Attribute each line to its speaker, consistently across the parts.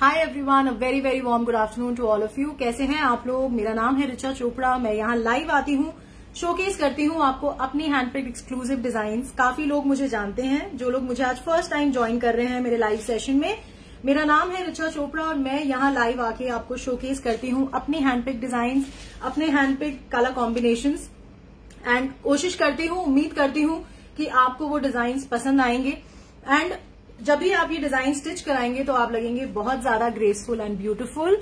Speaker 1: Hi everyone, a very very warm good afternoon to all of you. कैसे हैं आप लोग? मेरा नाम है ऋचा चोपड़ा। मैं यहाँ लाइव आती हूँ, शोकेस करती हूँ आपको अपनी हैंडपिक्ड एक्सक्लूसिव डिजाइन्स। काफी लोग मुझे जानते हैं, जो लोग मुझे आज फर्स्ट टाइम ज्वाइन कर रहे हैं मेरे लाइव सेशन में। मेरा नाम है ऋचा चोपड़ा और मैं यहाँ लाइव आके आपको शोकेस करती हूँ अपनी हैंडपिक्ड डिजाइन्स, अपने हैंडपिक्ड कलर कॉम्बिनेशंस एंड कोशिश करती हूँ, उम्मीद करती हूँ कि आपको वो डिजाइन्स पसंद आएंगे। एंड जब भी आप ये डिजाइन स्टिच कराएंगे तो आप लगेंगे बहुत ज्यादा graceful and beautiful.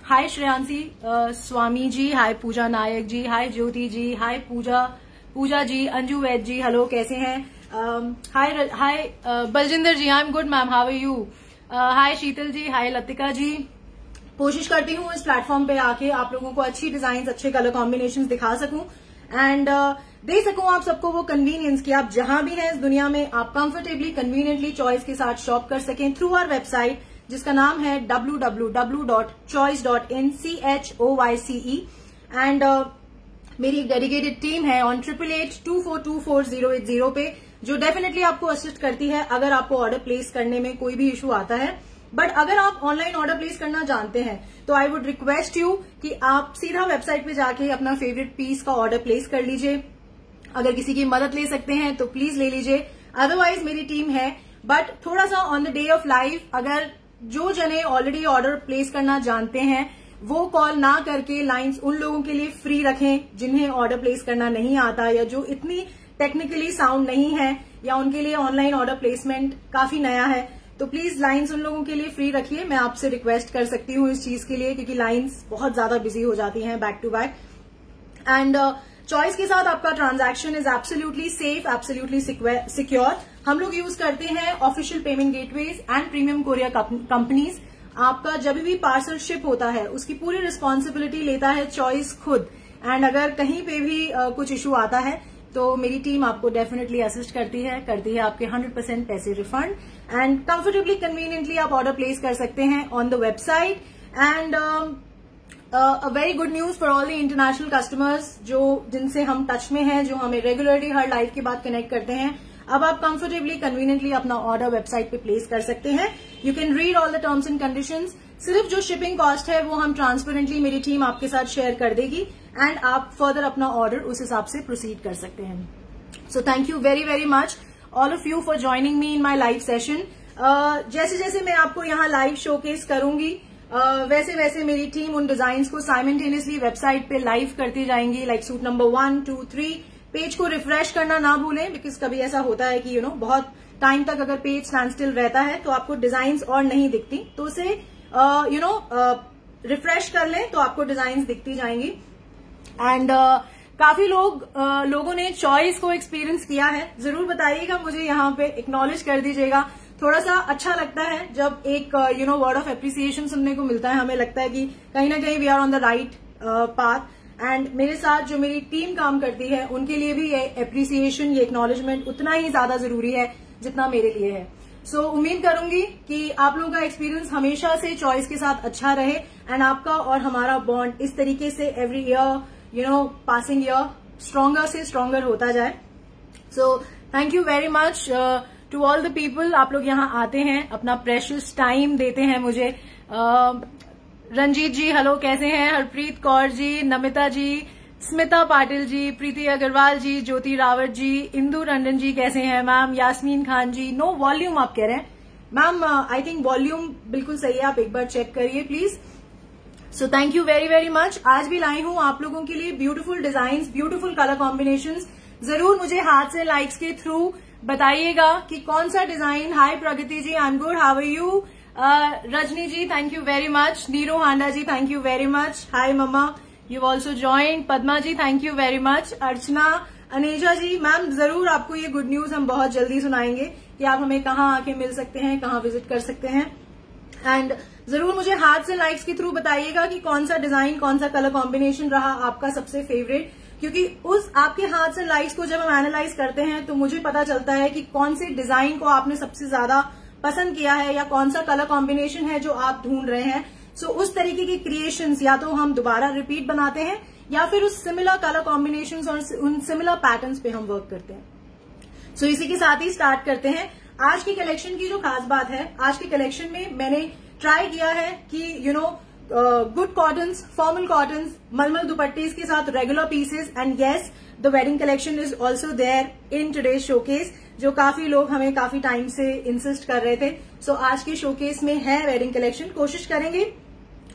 Speaker 1: Hi Shreyanshi Swami ji, hi Pooja Nayak ji, hi Jyoti ji, hi Pooja ji, Anju Vaid ji, hello कैसे हैं? Hi Baljinder ji, I am good ma'am, how are you? Hi Sheetal ji, hi Latika ji. कोशिश करती हूँ इस प्लेटफॉर्म पे आके आप लोगों को अच्छी डिजाइन, अच्छे कलर कॉम्बिनेशंस दिखा सकूं एंड दे सकूं आप सबको वो कन्वीनियंस कि आप जहां भी हैं इस दुनिया में आप कंफर्टेबली, कन्वीनियंटली चॉइस के साथ शॉप कर सकें थ्रू आवर वेबसाइट, जिसका नाम है www.choice.in CHOYCE। एंड मेरी एक डेडिकेटेड टीम है ऑन 8882424080 पे, जो डेफिनेटली आपको असिस्ट करती है अगर आपको ऑर्डर प्लेस करने में कोई भी इशू आता है। बट अगर आप ऑनलाइन ऑर्डर प्लेस करना जानते हैं तो आई वुड रिक्वेस्ट यू कि आप सीधा वेबसाइट पे जाके अपना फेवरेट पीस का ऑर्डर प्लेस कर लीजिए। अगर किसी की मदद ले सकते हैं तो प्लीज ले लीजिए, अदरवाइज मेरी टीम है। बट थोड़ा सा on the day of live, अगर जो जने ऑलरेडी ऑर्डर प्लेस करना जानते हैं वो कॉल ना करके लाइंस उन लोगों के लिए फ्री रखें जिन्हें ऑर्डर प्लेस करना नहीं आता या जो इतनी टेक्निकली साउंड नहीं है या उनके लिए ऑनलाइन ऑर्डर प्लेसमेंट काफी नया है। तो प्लीज लाइंस उन लोगों के लिए फ्री रखिए। मैं आपसे रिक्वेस्ट कर सकती हूँ इस चीज के लिए, क्योंकि लाइंस बहुत ज्यादा बिजी हो जाती हैं back to back. And Choice के साथ आपका transaction is absolutely safe, absolutely secure. हम लोग यूज करते हैं official payment gateways and premium courier companies. आपका जब भी पार्सल शिप होता है उसकी पूरी रिस्पॉन्सिबिलिटी लेता है चॉइस खुद। एंड अगर कहीं पे भी कुछ इशू आता है तो मेरी टीम आपको डेफिनेटली असिस्ट करती है आपके 100% पैसे रिफंड एंड कंफर्टेबली, कन्वीनियंटली आप ऑर्डर प्लेस कर सकते हैं on the website. And a very good news for all the international customers जिनसे हम टच में हैं, जो हमें रेगुलरली हर लाइव के बाद कनेक्ट करते हैं। अब आप कंफर्टेबली, कन्वीनियंटली अपना ऑर्डर वेबसाइट पे प्लेस कर सकते हैं। You can read all the terms and conditions. सिर्फ जो शिपिंग कॉस्ट है वो हम ट्रांसपेरेंटली, मेरी टीम आपके साथ शेयर कर देगी एंड आप फर्दर अपना ऑर्डर उस हिसाब से प्रोसीड कर सकते हैं। So thank you very very much all of you for joining me in my live session. जैसे जैसे मैं आपको यहाँ लाइव शोकेस करूंगी वैसे वैसे मेरी टीम उन डिजाइन्स को साइमल्टेनियसली वेबसाइट पे लाइव करती जाएंगी। लाइक सूट नंबर 1, 2, 3 पेज को रिफ्रेश करना ना भूलें, बिकॉज कभी ऐसा होता है कि बहुत टाइम तक अगर पेज स्टैंड स्टिल रहता है तो आपको डिजाइन्स और नहीं दिखती, तो उसे रिफ्रेश कर लें तो आपको डिजाइन्स दिखती जाएंगी। एंड काफी लोगों ने चॉइस को एक्सपीरियंस किया है, जरूर बताइएगा मुझे, यहाँ पे एक्नॉलेज कर दीजिएगा। थोड़ा सा अच्छा लगता है जब एक वर्ड ऑफ एप्रिसिएशन सुनने को मिलता है। हमें लगता है कि कहीं ना कहीं we are on the right path. And मेरे साथ जो मेरी टीम काम करती है उनके लिए भी ये एप्रिसिएशन, ये एक्नॉलेजमेंट उतना ही ज्यादा जरूरी है जितना मेरे लिए है। सो उम्मीद करूंगी कि आप लोगों का एक्सपीरियंस हमेशा से चॉइस के साथ अच्छा रहे एंड आपका और हमारा बॉन्ड इस तरीके से every year passing year stronger से स्ट्रॉन्गर होता जाए। So thank you very much to all the people. आप लोग यहाँ आते हैं, अपना प्रेशियस टाइम देते हैं मुझे। रंजीत जी हेलो कैसे हैं? हरप्रीत कौर जी, नमिता जी, स्मिता पाटिल जी, प्रीति अग्रवाल जी, ज्योति रावत जी, इंदु रंजन जी कैसे हैं मैम? यास्मीन खान जी, नो वॉल्यूम आप कह रहे हैं मैम। आई थिंक वॉल्यूम बिल्कुल सही है, आप एक बार चेक करिए please. So thank you very very much. आज भी लाई हूं आप लोगों के लिए beautiful designs, beautiful colour combinations. जरूर मुझे हाथ से लाइक्स के थ्रू बताइएगा कि कौन सा design. Hi Pragati ji, I am good, how are you? Rajni ji thank you very much. Neeru Handa ji thank you very much. Hi mama, you also join. Padma ji thank you very much. Archana, Aneja ji, ma'am जरूर आपको ये गुड न्यूज हम बहुत जल्दी सुनाएंगे कि आप हमें कहाँ आके मिल सकते हैं, कहाँ विजिट कर सकते हैं। एंड जरूर मुझे हाथ से लाइक्स के थ्रू बताइएगा कि कौन सा डिजाइन, कौन सा कलर कॉम्बिनेशन रहा आपका सबसे फेवरेट, क्योंकि उस आपके हाथ से लाइक्स को जब हम एनालाइज करते हैं तो मुझे पता चलता है कि कौन से डिजाइन को आपने सबसे ज्यादा पसंद किया है या कौन सा कलर कॉम्बिनेशन है जो आप ढूंढ रहे हैं। सो उस तरीके की क्रिएशंस या तो हम दोबारा रिपीट बनाते हैं या फिर उस सिमिलर कलर कॉम्बिनेशंस और उन सिमिलर पैटर्न्स पे हम वर्क करते हैं। सो इसी के साथ ही स्टार्ट करते हैं आज की कलेक्शन की। जो खास बात है, आज के कलेक्शन में मैंने ट्राई किया है कि गुड कॉटन्स, फॉर्मल कॉटन्स, मलमल दुपट्टीज के साथ regular pieces, and yes the wedding collection is also there in today's showcase, जो काफी लोग हमें काफी टाइम से इंसिस्ट कर रहे थे. सो आज के शोकेस में है वेडिंग कलेक्शन. कोशिश करेंगे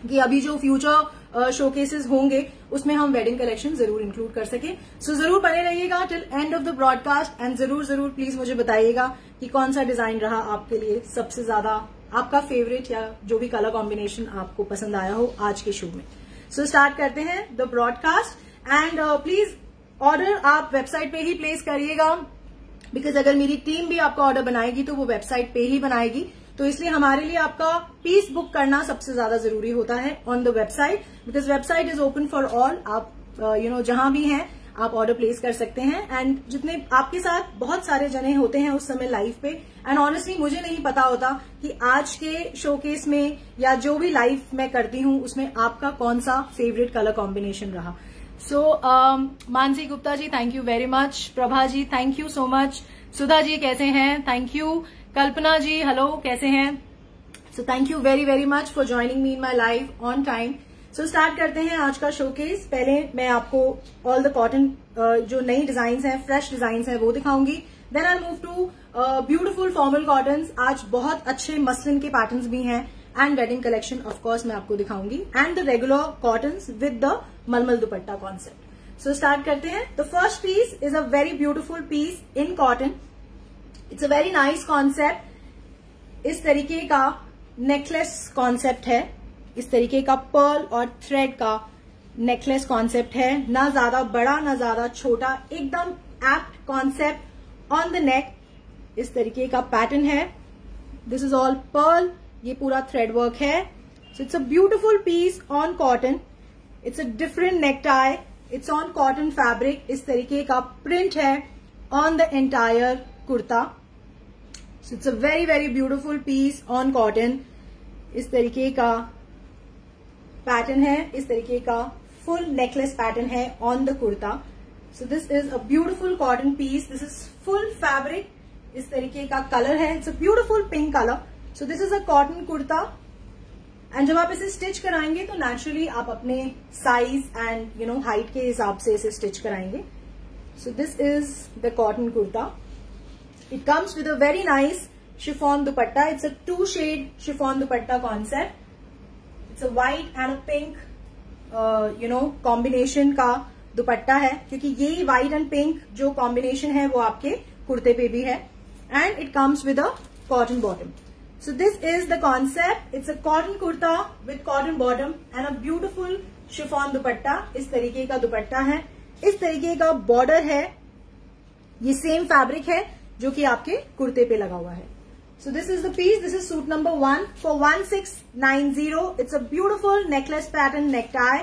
Speaker 1: कि अभी जो फ्यूचर शोकेसेस होंगे उसमें हम वेडिंग कलेक्शन जरूर इंक्लूड कर सके. सो जरूर बने रहिएगा till end of the broadcast, and जरूर प्लीज मुझे बताइएगा कि कौन सा डिजाइन रहा आपके लिए सबसे ज्यादा आपका फेवरेट, या जो भी कलर कॉम्बिनेशन आपको पसंद आया हो आज के शो में. सो स्टार्ट करते हैं the broadcast, and please order आप वेबसाइट पे ही प्लेस करिएगा, बिकॉज अगर मेरी टीम भी आपका ऑर्डर बनाएगी तो वो वेबसाइट पे ही बनाएगी. तो इसलिए हमारे लिए आपका पीस बुक करना सबसे ज्यादा जरूरी होता है on the website, because website is open for all. आप जहां भी हैं आप ऑर्डर प्लेस कर सकते हैं. एंड जितने आपके साथ बहुत सारे जने होते हैं उस समय लाइव पे, एंड ऑनेस्टली मुझे नहीं पता होता कि आज के शोकेस में या जो भी लाइव मैं करती हूं उसमें आपका कौन सा फेवरेट कलर कॉम्बिनेशन रहा. So Mansi Gupta ji thank you very much. Prabha ji thank you so much. Sudha ji कैसे हैं? Thank you. Kalpana ji hello, कैसे हैं? So thank you very very much for joining me in my live on time. So start करते हैं आज का showcase. पहले मैं आपको ऑल द कॉटन जो नई डिजाइन हैं, फ्रेश डिजाइन हैं, वो दिखाऊंगी. Then I move to beautiful formal cottons. आज बहुत अच्छे मसलिन के पैटर्न्स भी हैं, and wedding collection of course मैं आपको दिखाऊंगी, and the regular cottons with the malmal dupatta concept. So start करते हैं. The first piece is a very beautiful piece in cotton. It's a very nice concept. इस तरीके का नेकलेस कॉन्सेप्ट है, इस तरीके का पर्ल और थ्रेड का नेकलेस कॉन्सेप्ट है. ना ज्यादा बड़ा ना ज्यादा छोटा, एकदम apt concept on the neck. इस तरीके का पैटर्न है. This is all pearl. ये पूरा थ्रेड वर्क है. So it's a beautiful piece on cotton. It's a different neck tie. It's on cotton fabric. इस तरीके का प्रिंट है on the entire kurta. So it's a very very beautiful piece on cotton. इस तरीके का pattern है, इस तरीके का फुल नेकलेस पैटर्न है on the kurta. So this is a beautiful cotton piece. This is full fabric. इस तरीके का कलर है. It's a beautiful pink colour. So this is a cotton kurta, and जब आप इसे स्टिच कराएंगे तो नेचुरली आप अपने साइज एंड हाइट के हिसाब से इसे स्टिच कराएंगे. सो this is the cotton kurta. It comes with a very nice chiffon dupatta. It's a 2-shade chiffon dupatta concept. It's a white and a pink, combination का दुपट्टा है, क्योंकि ये white and pink जो combination है वो आपके कुर्ते पे भी है. And it comes with a cotton bottom. So this is the concept. It's a cotton kurta with cotton bottom and a beautiful chiffon dupatta. इस तरीके का दुपट्टा है. इस तरीके का बॉर्डर है. ये सेम फैब्रिक है जो कि आपके कुर्ते पे लगा हुआ है. So this is the piece. This is suit number 1 for 1690. It's a beautiful necklace pattern neck tie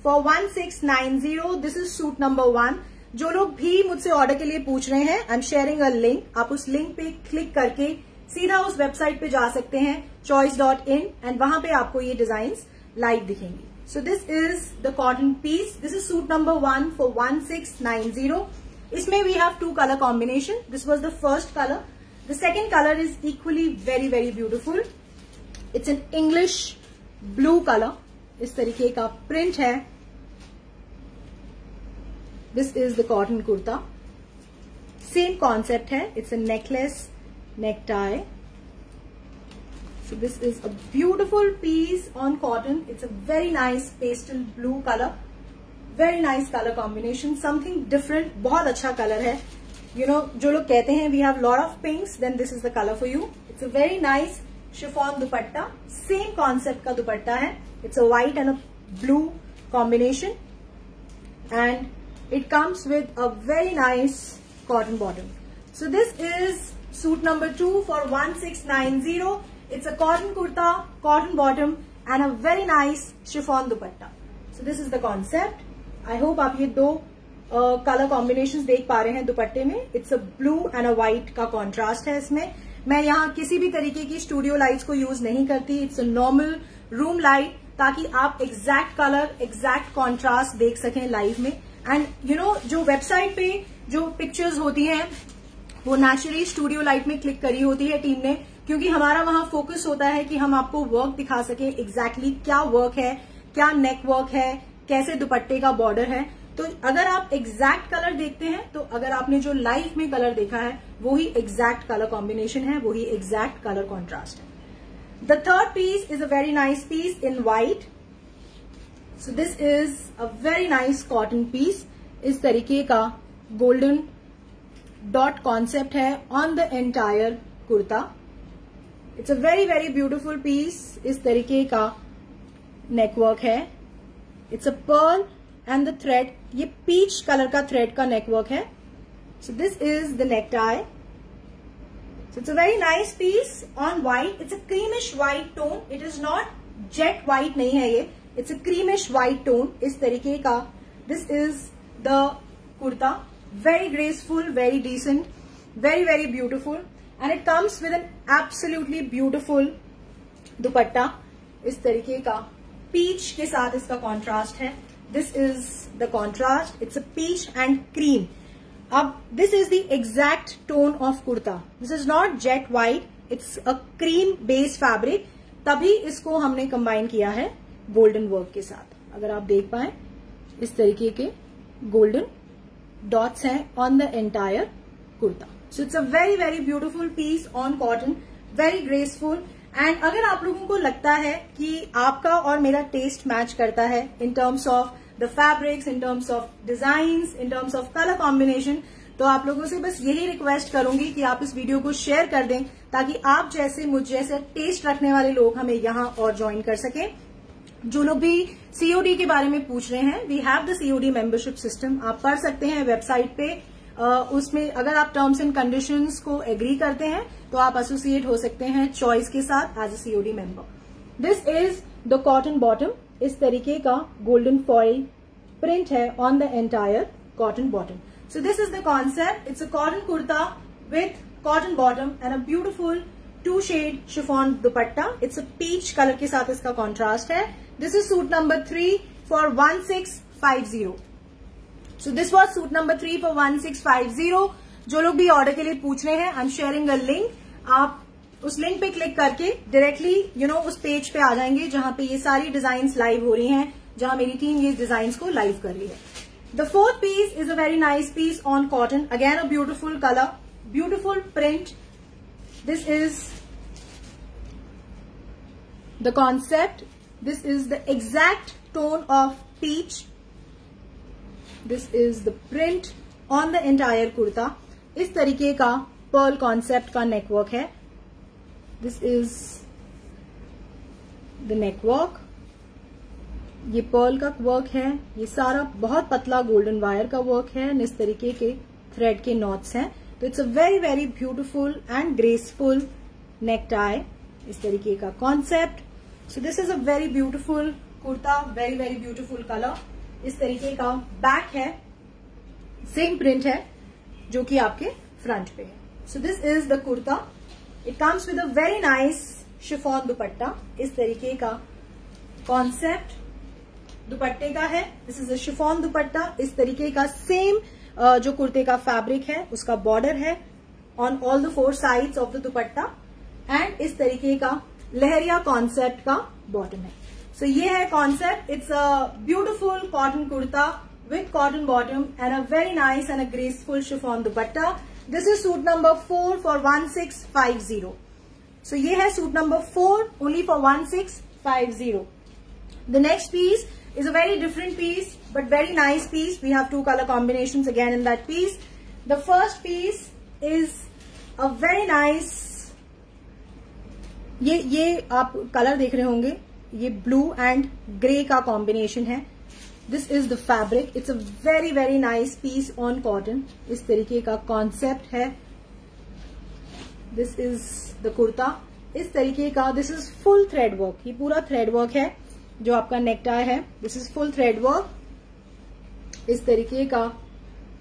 Speaker 1: for 1690. This is suit number 1. जो लोग भी मुझसे ऑर्डर के लिए पूछ रहे हैं, I am sharing a link. आप उस लिंक पे क्लिक करके सीधा उस वेबसाइट पे जा सकते हैं choice.in, एंड वहां पे आपको ये डिजाइन लाइव दिखेंगी. So this is the cotton piece. This is suit number 1 for 1690. इसमें we have 2 color combination. This was the first color. The second color is equally very very beautiful. It's an English blue color. इस तरीके का print है. This is the cotton kurta. Same concept है. It's a necklace neck tie. So this is a beautiful piece on cotton. It's a very nice pastel blue color. Very nice colour combination, something different. बहुत अच्छा colour है. जो लोग कहते हैं we have lot of pinks, then this is the colour for you. It's a very nice chiffon dupatta. Same concept का दुपट्टा है. It's a white and a blue combination, and it comes with a very nice cotton bottom. So this is suit number 2 for 1690. It's a cotton kurta, cotton bottom and a very nice chiffon dupatta. So this is the concept. I hope आप ये 2 colour combinations देख पा रहे हैं दुपट्टे में. It's a blue and a white का contrast है इसमें. मैं यहाँ किसी भी तरीके की स्टूडियो लाइट्स को यूज नहीं करती. It's a normal room light, ताकि आप एग्जैक्ट कलर, एग्जैक्ट कॉन्ट्रास्ट देख सकें लाइव में. एंड जो वेबसाइट पे जो पिक्चर्स होती हैं वो नेचुरली स्टूडियो लाइट में क्लिक करी होती है टीम ने, क्योंकि हमारा वहां फोकस होता है कि हम आपको वर्क दिखा सके, एग्जैक्टली क्या वर्क है, क्या नेक वर्क है, कैसे दुपट्टे का बॉर्डर है। तो अगर आप एग्जैक्ट कलर देखते हैं तो अगर आपने जो लाइफ में कलर देखा है वो ही एग्जैक्ट कलर कॉम्बिनेशन है, वो ही एग्जैक्ट कलर कॉन्ट्रास्ट है। The third piece is a very nice piece in white. So this is a very nice cotton piece. इस तरीके का गोल्डन डॉट कॉन्सेप्ट है on the entire kurta. It's a very very beautiful piece. इस तरीके का neck work है। It's a pearl and the thread, ये peach colour का थ्रेड का नेकवर्क है। So this is the neck tie. So it's a very nice piece on white. It's a creamish white tone, it is not jet white नहीं है ये, it's a creamish white tone. इस तरीके का this is the kurta, very graceful, very decent, very very beautiful, and it comes with an absolutely beautiful dupatta। इस तरीके का peach के साथ इसका कॉन्ट्रास्ट है। This is the contrast, it's a peach and cream. अब this is the exact tone of kurta. This is not jet white, it's a cream based fabric, तभी इसको हमने कंबाइन किया है गोल्डन वर्क के साथ। अगर आप देख पाए इस तरीके के गोल्डन डॉट्स हैं on the entire kurta. So it's a very very beautiful piece on cotton, very graceful. And अगर आप लोगों को लगता है कि आपका और मेरा टेस्ट मैच करता है in terms of the fabrics, in terms of designs, in terms of colour combination, तो आप लोगों से बस यही रिक्वेस्ट करूंगी कि आप इस वीडियो को शेयर कर दें ताकि आप जैसे मुझ जैसे टेस्ट रखने वाले लोग हमें यहां और ज्वाइन कर सकें। जो लोग भी सीओडी के बारे में पूछ रहे हैं, we have the COD membership system. आप पढ़ सकते हैं वेबसाइट पे, उसमें अगर आप टर्म्स एंड कंडीशंस को एग्री करते हैं तो आप एसोसिएट हो सकते हैं चॉइस के साथ as a COD member. This is the cotton bottom. इस तरीके का गोल्डन फॉइल प्रिंट है on the entire cotton bottom. So this is the concept. It's a cotton kurta with cotton bottom and a beautiful 2 shade chiffon dupatta. It's a peach colour के साथ इसका contrast है। This is suit number 3 for 1650. So this was suit number 3 for 1650. जो लोग भी order के लिए पूछ रहे हैं, I am sharing a link. आप उस लिंक पे क्लिक करके डायरेक्टली उस पेज पे आ जाएंगे जहां पे ये सारी डिजाइन्स लाइव हो रही हैं, जहां मेरी टीम ये डिजाइन्स को लाइव कर रही है। The fourth piece is a very nice piece on cotton, again a beautiful colour, beautiful print. This is the concept. This is the exact tone of peach. This is the print on the entire kurta. इस तरीके का pearl concept का neckwork है। This is the neckwork. ये pearl का work है। ये सारा बहुत पतला golden wire का work है। इस तरीके के thread के knots हैं। तो it's a very very beautiful and graceful necktie। इस तरीके का concept। So this is a very beautiful kurta, very very beautiful color। इस तरीके का बैक है, सेम प्रिंट है जो कि आपके फ्रंट पे है। So this is the kurta। It comes with a very nice chiffon dupatta. इस तरीके का कॉन्सेप्ट दुपट्टे का है। This is a chiffon dupatta. इस तरीके का सेम जो कुर्ते का फैब्रिक है उसका बॉर्डर है on all the 4 sides of the dupatta and इस तरीके का लहरिया कॉन्सेप्ट का बॉटम है। सो ये है concept. It's a beautiful cotton kurta with cotton bottom and a very nice and a graceful chiffon dupatta. This is suit number 4 for 1650। So ये है suit number 4 only for 1650। The next piece is a very different piece but very nice piece. We have 2 color combinations again in that piece. The first piece is a very nice, ये आप colour देख रहे होंगे, ये blue and grey का combination है। This is the fabric. It's a very very nice piece on cotton. इस तरीके का कॉन्सेप्ट है। This is the kurta. इस तरीके का, this is full thread work, ये पूरा थ्रेड वर्क है जो आपका नेकटाई है। This is full thread work. इस तरीके का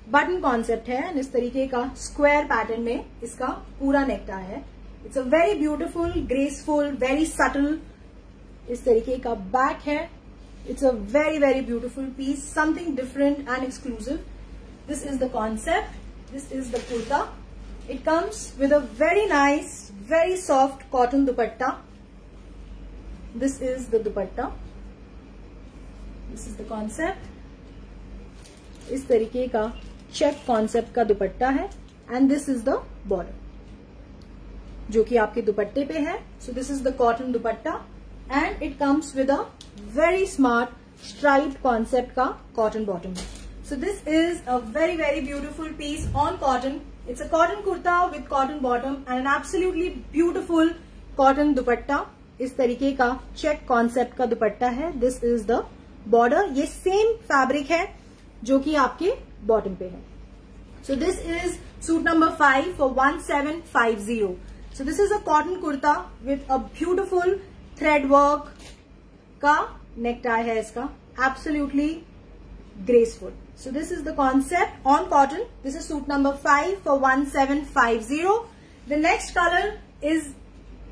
Speaker 1: बटन कॉन्सेप्ट है। इस तरीके का स्क्वायर पैटर्न में इसका पूरा नेकटाई है। It's a very beautiful, graceful, very subtle. इस तरीके का बैक है। It's a very very beautiful piece, something different and exclusive. This is the concept. This is the kurta. It comes with a very nice, very soft cotton dupatta. This is the dupatta. This is the concept. इस तरीके का check concept का दुपट्टा है and this is the border जो कि आपके दुपट्टे पे है. So this is the cotton dupatta and it comes with a very smart striped concept का cotton bottom. So this is a very very beautiful piece on cotton. It's a cotton kurta with cotton bottom and an absolutely beautiful cotton dupatta. इस तरीके का check concept का दुपट्टा है. This is the border. ये same fabric है जो कि आपके बॉटम पे है. So this is suit number 5 for 1750. So this is a cotton kurta with a beautiful thread work का नेक टाई है इसका. Absolutely graceful. So this is the concept on cotton. This is suit number 5 for 1750. The next colour is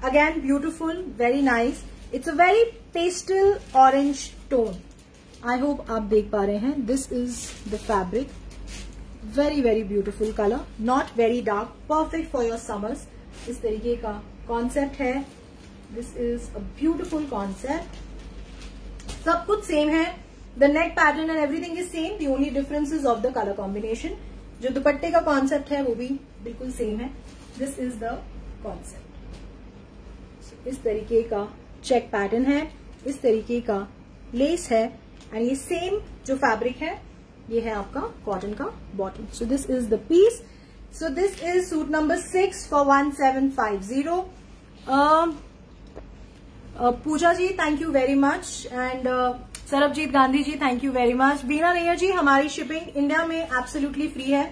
Speaker 1: again beautiful, very nice. It's a very pastel orange tone. I hope आप देख पा रहे हैं. This is the fabric. Very very beautiful colour, not very dark, perfect for your summers. इस तरीके का concept है. This is a beautiful concept. सब कुछ सेम है. The neck pattern and everything is same. The only difference is of the colour combination. जो दुपट्टे का कॉन्सेप्ट है वो भी बिल्कुल सेम है. This is the concept. इस तरीके का चेक पैटर्न है, इस तरीके का लेस है एंड ये सेम जो फैब्रिक है ये है आपका कॉटन का bottom. So this is the piece. So this is suit number 6 for 1750. Pooja ji thank you very much and Sarabjit Gandhi ji thank you very much. Beena Nayyar ji, हमारी शिपिंग इंडिया में एब्सोल्युटली फ्री है.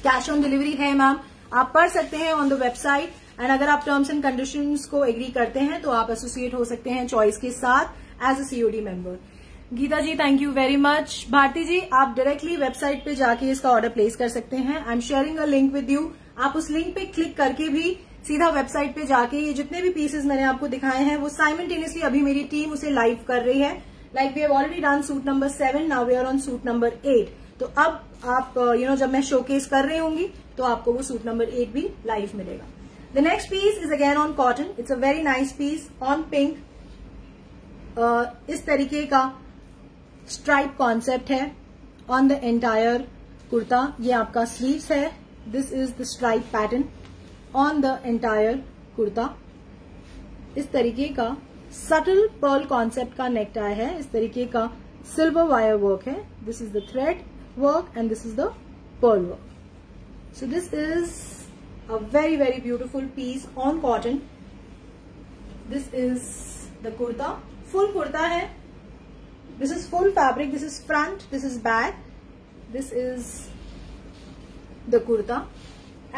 Speaker 1: कैश ऑन डिलीवरी है मैम. आप पढ़ सकते हैं ऑन द वेबसाइट एंड अगर आप टर्म्स एंड कंडीशंस को एग्री करते हैं तो आप एसोसिएट हो सकते हैं चॉइस के साथ as a COD member. Geeta ji thank you very much. Bharti ji, आप डायरेक्टली वेबसाइट पे जाके इसका ऑर्डर प्लेस कर सकते हैं. I am sharing a link with you. आप उस लिंक पे क्लिक करके भी सीधा वेबसाइट पे जाके ये जितने भी पीसेस मैंने आपको दिखाए हैं वो साइमल्टेनियसली अभी मेरी टीम उसे लाइव कर रही है. Like we have already done suit number 7, now we are on suit number 8. तो अब आप जब मैं शोकेस कर रही होंगी तो आपको वो सूट नंबर 8 भी लाइव मिलेगा. The next piece is again on cotton. It's a very nice piece on pink. इस तरीके का स्ट्राइप कॉन्सेप्ट है ऑन द एंटायर कुर्ता. ये आपका स्लीव्स है. This is the stripe pattern on the entire kurta. इस तरीके का सटल पर्ल कॉन्सेप्ट का नेक टाई है. इस तरीके का सिल्वर वायर वर्क है. This is the thread work and this is the pearl work. So this is a very very beautiful piece on cotton. This is the kurta. Full kurta है. This is full fabric. This is front. This is back. This is the kurta,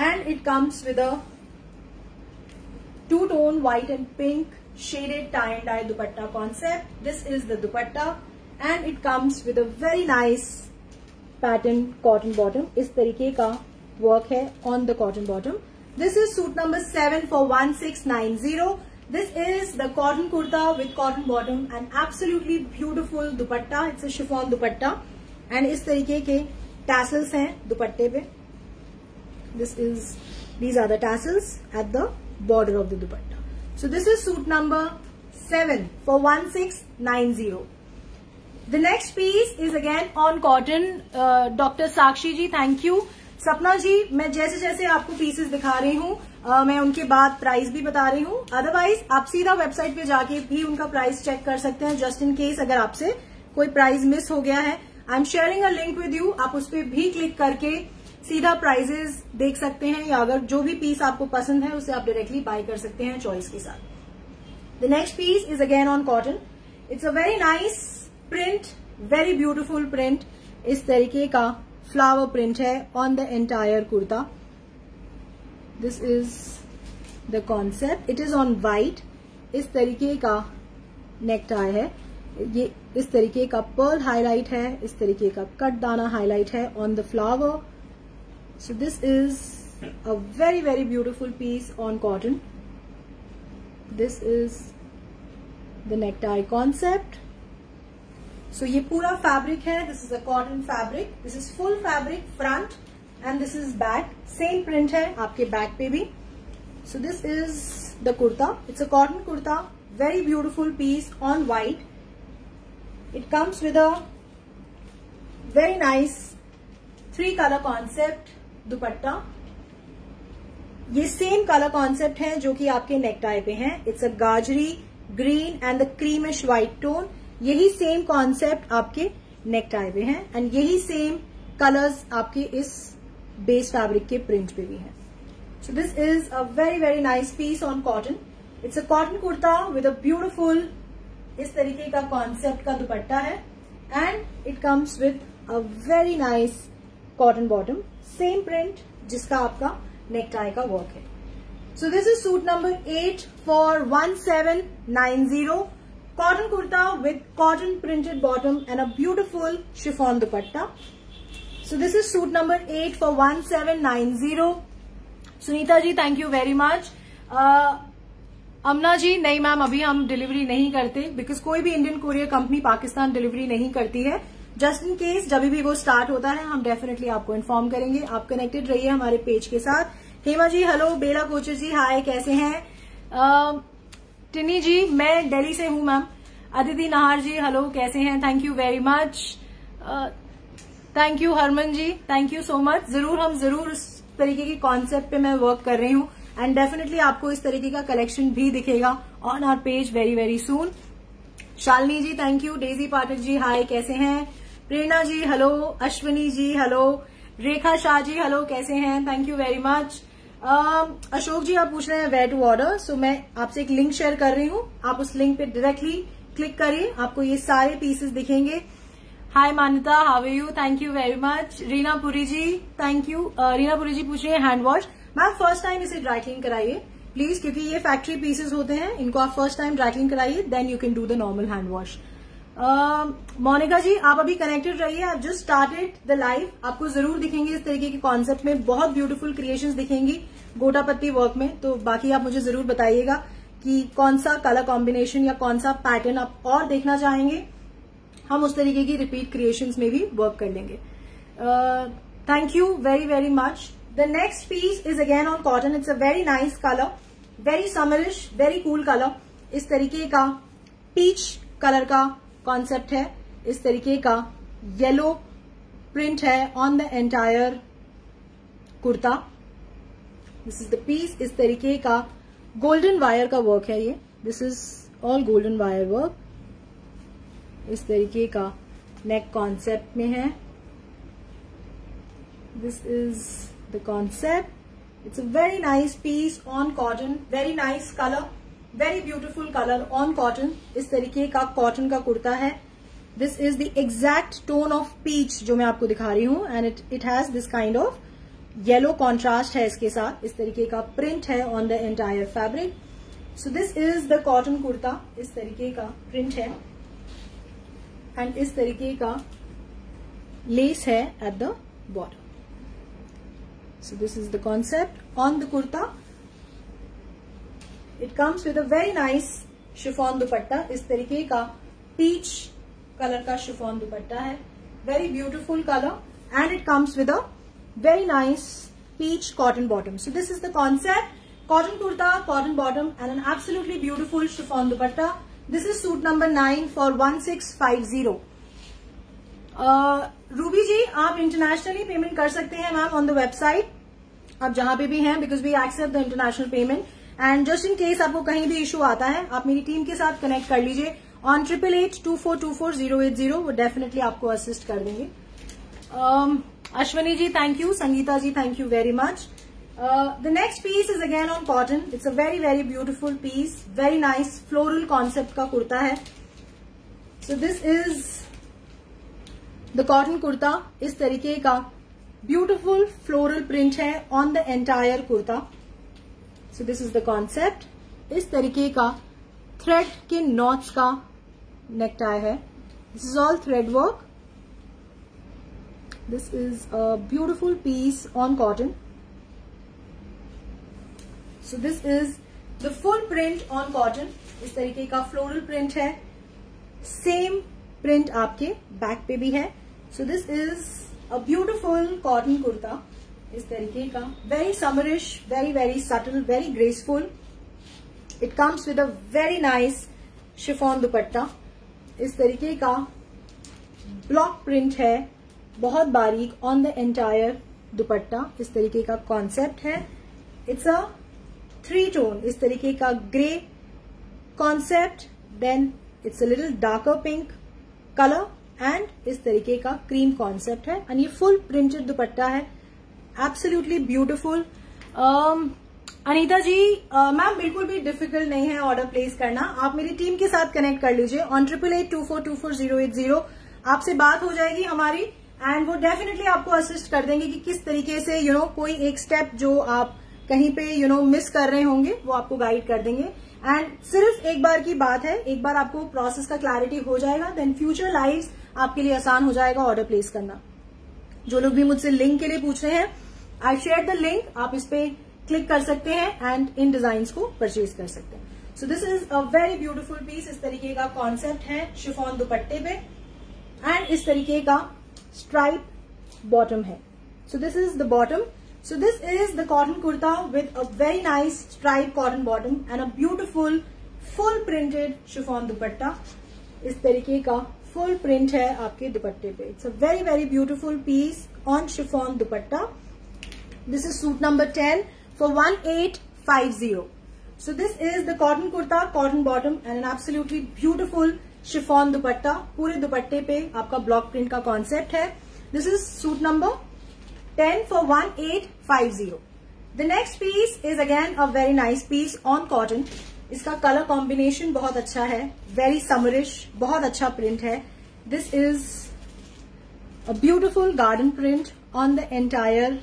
Speaker 1: and it comes with a two-tone white and pink shaded tie and dye dupatta concept. This is the dupatta, and it comes with a very nice pattern cotton bottom. इस तरीके का work है on the cotton bottom. This is suit number 7 for 1690. This is the cotton kurta with cotton bottom and absolutely beautiful dupatta. It's a chiffon dupatta and इस तरीके के tassels हैं दुपट्टे पे. These are the tassels at the border of the dupatta. So this is suit number 7 for 1690. The next piece is again on cotton. Dr. Sakshi ji, thank you. सपना जी, मैं जैसे जैसे आपको पीसेस दिखा रही हूँ मैं उनके बाद प्राइस भी बता रही हूँ. अदरवाइज आप सीधा वेबसाइट पे जाके भी उनका प्राइस चेक कर सकते हैं जस्ट इन केस अगर आपसे कोई प्राइस मिस हो गया है. I am sharing a link with you. आप उस पर भी क्लिक करके सीधा प्राइजेस देख सकते हैं या अगर जो भी पीस आपको पसंद है उसे आप डायरेक्टली बाय कर सकते हैं चॉइस के साथ. The next piece is again on cotton. It's a very nice print, very beautiful print. इस तरीके का फ्लावर प्रिंट है on the entire kurta. This is the concept. It is on white. इस तरीके का नेक टाई है. ये इस तरीके का पर्ल हाईलाइट है. इस तरीके का कट दाना हाईलाइट है on the flower. So this is a very very beautiful piece on cotton. This is the neck tie concept. So ये पूरा फैब्रिक है. This is a cotton fabric. This is full fabric front and this is back, same print है आपके back पे भी. So this is the kurta. It's a cotton kurta, very beautiful piece on white. It comes with a very nice 3 colour concept दुपट्टा. ये same colour concept है जो कि आपके neck tie पे हैं. इट्स अ गाजरी green and the creamish white tone. यही same concept आपके नेक टाई पे हैं एंड यही सेम कलर्स आपके इस बेस फैब्रिक के प्रिंट पे भी हैं. So this is a very very nice piece on cotton. It's a cotton kurta with a beautiful इस तरीके का कॉन्सेप्ट का दुपट्टा है and it comes with a very nice cotton bottom, same print जिसका आपका नेक टाई का वर्क है. So this is suit number 8 for 1790. Cotton kurta with cotton printed bottom and a beautiful chiffon dupatta. So this is suit number 8 for 1790. Sunita ji thank you very much. Amna ji नहीं ma'am, अभी हम delivery नहीं करते because कोई भी Indian courier company Pakistan delivery नहीं करती है. जस्ट इन केस जब भी वो स्टार्ट होता है हम डेफिनेटली आपको इन्फॉर्म करेंगे. आप कनेक्टेड रहिए हमारे पेज के साथ. हेमा जी हेलो, बेला कोचर जी हाय, कैसे हैं? टिनी जी मैं दिल्ली से हूं मैम. अदिति नाहर जी हेलो, कैसे हैं? Thank you very much. Thank you Harman ji, thank you so much. हम जरूर इस तरीके की कॉन्सेप्ट पे मैं वर्क कर रही हूँ एंड डेफिनेटली आपको इस तरीके का कलेक्शन भी दिखेगा on our page very very soon. Shalini ji thank you. Daisy Pathak ji hi, कैसे हैं? Prerna ji hello, Ashwini ji hello, Rekha Shah ji hello, कैसे हैं? Thank you very much. Ashok ji आप पूछ रहे हैं वेयर टू ऑर्डर. सो मैं आपसे एक लिंक शेयर कर रही हूँ, आप उस लिंक पे डायरेक्टली क्लिक करिए, आपको ये सारे पीसेस दिखेंगे. Hi Manyata, how are you? Thank you very much. Reena Puri ji thank you. Reena Puri ji पूछ रही है hand wash. Ma'am first time इसे ड्राई क्लीन कराइए प्लीज, क्योंकि ये फैक्ट्री पीसेस होते हैं, इनको आप फर्स्ट टाइम ड्राई क्लीन कराइए, then you can do the normal hand wash. Monika ji आप अभी कनेक्टेड रहिए, आप जस्ट स्टार्टेड द लाइव. आपको जरूर दिखेंगे इस तरीके के कॉन्सेप्ट में बहुत ब्यूटीफुल क्रिएशंस दिखेंगी गोटापत्ती वर्क में. तो बाकी आप मुझे जरूर बताइएगा कि कौन सा कलर कॉम्बिनेशन या कौन सा पैटर्न आप और देखना चाहेंगे. हम उस तरीके की रिपीट क्रिएशंस में भी वर्क कर लेंगे. Thank you very very much. The next piece is again on cotton. It's a very nice colour, very summerish, very cool colour. इस तरीके का पीच कलर का कॉन्सेप्ट है, इस तरीके का येलो प्रिंट है on the entire kurta. This is the piece. इस तरीके का गोल्डन वायर का वर्क है ये. This is all golden wire work. इस तरीके का नेक कॉन्सेप्ट में है. This is the concept. It's a very nice piece on cotton, very nice colour, very beautiful colour on cotton. इस तरीके का कॉटन का कुर्ता है. This is the exact tone of peach जो मैं आपको दिखा रही हूं and it has this kind of yellow contrast है इसके साथ. इस तरीके का प्रिंट है on the entire fabric. So this is the cotton kurta. इस तरीके का प्रिंट है एंड इस तरीके का लेस है at the bottom. So this is the concept on the kurta. It comes with a very nice chiffon dupatta. इस तरीके का पीच कलर का शिफॉन दुपट्टा है, very beautiful colour and it comes with a very nice peach cotton bottom. So this is the concept. Cotton kurta, cotton bottom and an absolutely beautiful chiffon dupatta. This is suit number 9 for 1650. Ruby ji आप internationally payment कर सकते हैं ma'am on the website, आप जहां पे भी हैं, because we accept the international payment. And just in case आपको कहीं भी इशू आता है आप मेरी टीम के साथ कनेक्ट कर लीजिए ऑन 8882424080. वो डेफिनेटली आपको असिस्ट कर देंगे. Ashwini ji thank you. Sangeeta ji thank you very much. The next piece is again on cotton. It's a very very beautiful piece, very nice floral concept का कुर्ता है. So this is the cotton kurta. इस तरीके का beautiful floral print है on the entire kurta. So this is the concept. इस तरीके का thread के नॉट्स का नेक टाई है. This is all thread work. This is a beautiful piece on cotton. So this is the full print on cotton. इस तरीके का floral print है, सेम प्रिंट आपके बैक पे भी है. So this is a beautiful cotton kurta इस तरीके का, very summerish, very very subtle, very graceful. It comes with a very nice chiffon dupatta. इस तरीके का ब्लॉक प्रिंट है, बहुत बारीक ऑन द एंटायर दुपट्टा। इस तरीके का कॉन्सेप्ट है। इट्स अ 3 टोन, इस तरीके का grey concept, then it's a little darker pink colour and इस तरीके का क्रीम कॉन्सेप्ट है। एंड ये फुल प्रिंटेड दुपट्टा है, absolutely beautiful. Anita ji, ma'am बिल्कुल भी डिफिकल्ट नहीं है ऑर्डर प्लेस करना। आप मेरी टीम के साथ कनेक्ट कर लीजिए ऑन 8882424080। आपसे बात हो जाएगी हमारी एंड वो डेफिनेटली आपको असिस्ट कर देंगे कि किस तरीके से कोई एक स्टेप जो आप कहीं पे मिस कर रहे होंगे वो आपको गाइड कर देंगे। एंड सिर्फ एक बार की बात है, एक बार आपको प्रोसेस का क्लैरिटी हो जाएगा, देन फ्यूचर लाइव्स आपके लिए आसान हो जाएगा ऑर्डर प्लेस करना। जो लोग भी मुझसे लिंक के लिए पूछ रहे हैं, आई शेयर द लिंक, आप इस पे क्लिक कर सकते हैं एंड इन डिजाइन्स को परचेज कर सकते हैं। So this is a very beautiful piece. इस तरीके का कॉन्सेप्ट है शिफॉन दुपट्टे पे एंड इस तरीके का स्ट्राइप बॉटम है। So this is the bottom. So this is the cotton kurta with a very nice striped cotton bottom and a beautiful full printed chiffon dupatta. इस तरीके का full print है आपके दुपट्टे पे। It's a very very beautiful piece on chiffon dupatta. This is suit number 10 for 1850. So this is the cotton kurta, cotton bottom and an absolutely beautiful chiffon dupatta. पूरे दुपट्टे पे आपका block print का concept है। This is suit number 10 for 1850. The next piece is again a very nice piece on cotton. इसका colour combination बहुत अच्छा है, वेरी समरिश, बहुत अच्छा प्रिंट है। This is a beautiful garden print on the entire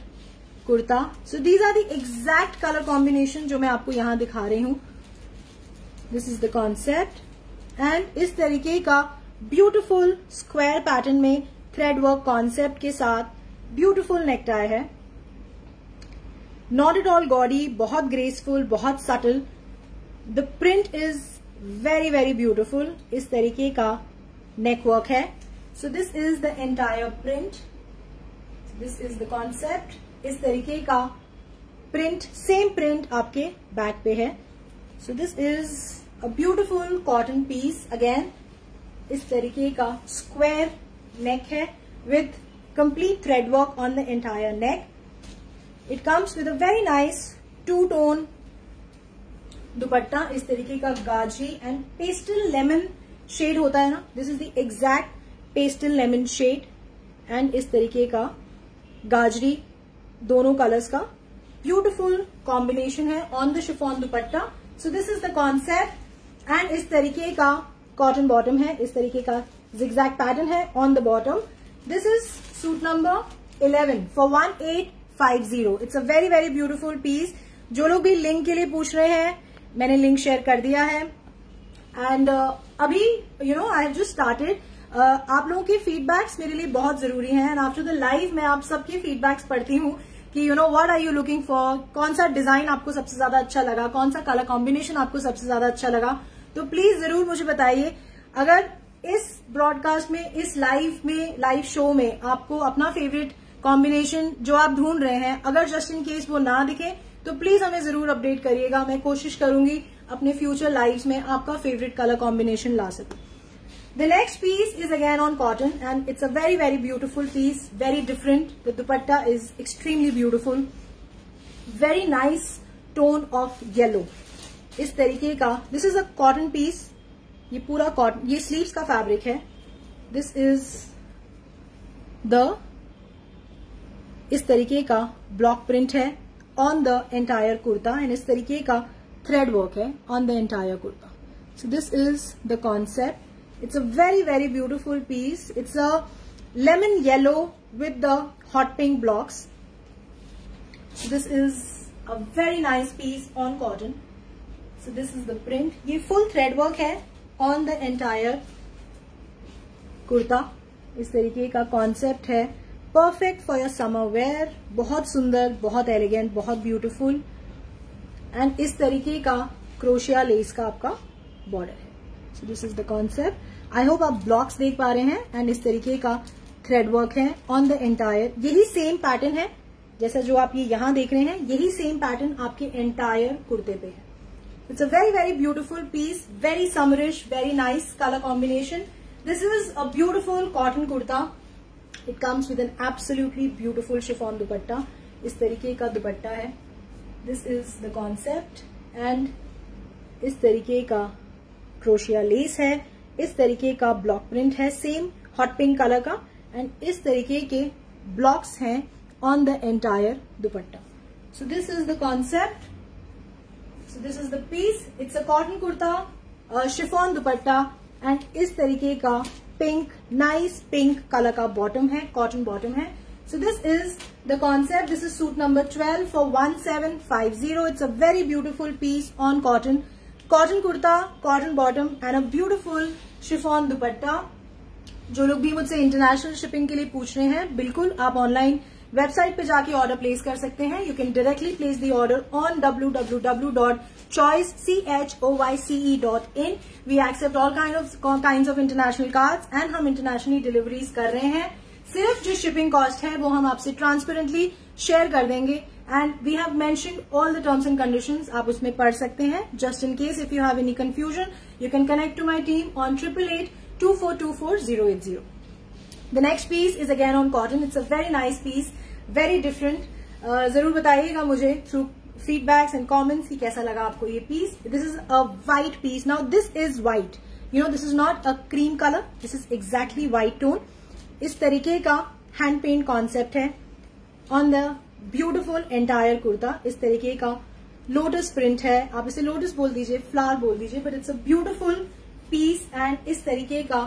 Speaker 1: kurta. So these are the exact colour combination जो मैं आपको यहां दिखा रही हूं। This is the concept and इस तरीके का ब्यूटिफुल स्क्वायर पैटर्न में थ्रेड वर्क कॉन्सेप्ट के साथ ब्यूटिफुल नेकटाई है। नॉट एट ऑल गॉडी, बहुत ग्रेसफुल, बहुत सटल। The print is very very beautiful. इस तरीके का नेक वर्क है। So this is the entire print, this is the concept. इस तरीके का प्रिंट, सेम प्रिंट आपके बैक पे है। So this is a beautiful cotton piece. Again इस तरीके का स्क्वायर नेक है with complete thread work on the entire neck. It comes with a very nice two-tone दुपट्टा। इस तरीके का गाजरी एंड पेस्टल लेमन शेड होता है ना, this is the exact pastel lemon shade and इस तरीके का गाजरी, दोनों कलर्स का ब्यूटिफुल कॉम्बिनेशन है on the chiffon dupatta. So this is the concept and इस तरीके का कॉटन बॉटम है। इस तरीके का zigzag पैटर्न है on the bottom. This is suit number 11 for 1850. It's a very very beautiful piece. जो लोग भी लिंक के लिए पूछ रहे हैं, मैंने लिंक शेयर कर दिया है एंड अभी आई हैव जस्ट स्टार्टेड। आप लोगों के फीडबैक्स मेरे लिए बहुत जरूरी हैं एंड आफ्टर द लाइव मैं आप सबके फीडबैक्स पढ़ती हूँ कि what are you looking for, कौन सा डिजाइन आपको सबसे ज्यादा अच्छा लगा, कौन सा कलर कॉम्बिनेशन आपको सबसे ज्यादा अच्छा लगा। तो प्लीज जरूर मुझे बताइए। अगर इस ब्रॉडकास्ट में, इस लाइव शो में आपको अपना फेवरेट कॉम्बिनेशन जो आप ढूंढ रहे हैं, अगर जस्ट इन केस वो ना दिखे तो प्लीज हमें जरूर अपडेट करिएगा। मैं कोशिश करूंगी अपने फ्यूचर लाइव्स में आपका फेवरेट कलर कॉम्बिनेशन ला सकूं। The next piece is again on cotton and it's a very very beautiful piece, very different. The dupatta is extremely beautiful, very nice tone of yellow. इस तरीके का, this is a cotton piece, ये पूरा cotton, ये sleeves का fabric है। This is the, इस तरीके का ब्लॉक प्रिंट है on the entire kurta and इस तरीके का थ्रेड वर्क है on the entire kurta. So this is the concept. It's a very very beautiful piece. It's a lemon yellow with the hot pink blocks. This is a very nice piece on cotton. So this is the print. ये full thread work है on the entire kurta. इस तरीके का concept है, perfect for your summer wear. बहुत सुंदर, बहुत elegant, बहुत ब्यूटीफुल एंड इस तरीके का क्रोशिया लेस का आपका बॉर्डर है। So this is the concept. I hope आप ब्लॉक्स देख पा रहे हैं एंड इस तरीके का थ्रेड वर्क है ऑन द एंटायर। यही सेम पैटर्न है जैसा जो आप ये यहाँ देख रहे हैं, यही सेम पैटर्न आपके एंटायर कुर्ते पे है। It's a very very beautiful piece, very summerish, very nice colour combination. This is a beautiful cotton kurta. It comes with an absolutely beautiful chiffon dupatta. इस तरीके का दुपट्टा है। This is the concept and इस तरीके का क्रोशिया लेस है, इस तरीके का ब्लॉक प्रिंट है सेम हॉट पिंक कलर का, एंड इस तरीके के ब्लॉक्स हैं on the entire dupatta. So this is the concept. So this is the piece. It's a cotton kurta, chiffon dupatta, and इस तरीके का pink, nice pink color का bottom है, cotton bottom है. So this is the concept. This is suit number 12 for 1750. It's a very beautiful piece on cotton. Cotton kurta, cotton bottom, and a beautiful chiffon dupatta. जो लोग भी मुझसे international shipping के लिए पूछ रहे हैं, बिल्कुल आप ऑनलाइन वेबसाइट पे जाके ऑर्डर प्लेस कर सकते हैं। You can directly place the order on www.choice.in. We accept all kinds of international cards and हम इंटरनेशनली डिलीवरीज कर रहे हैं। सिर्फ जो शिपिंग कॉस्ट है वो हम आपसे ट्रांसपेरेंटली शेयर कर देंगे, and we have mentioned all the terms and conditions, आप उसमें पढ़ सकते हैं। Just in case if you have any confusion, you can connect to my team on 8882424080. The next piece is again on cotton. It's a very nice piece, very different. जरूर बताइएगा मुझे through feedbacks and comments कि कैसा लगा आपको ये piece. This is a white piece. Now this is white. You know, this is not a cream color. This is exactly white tone. इस तरीके का hand paint concept है on the beautiful entire kurta. इस तरीके का lotus print है. आप इसे lotus बोल दीजिए, flower बोल दीजिए, but it's a beautiful piece and इस तरीके का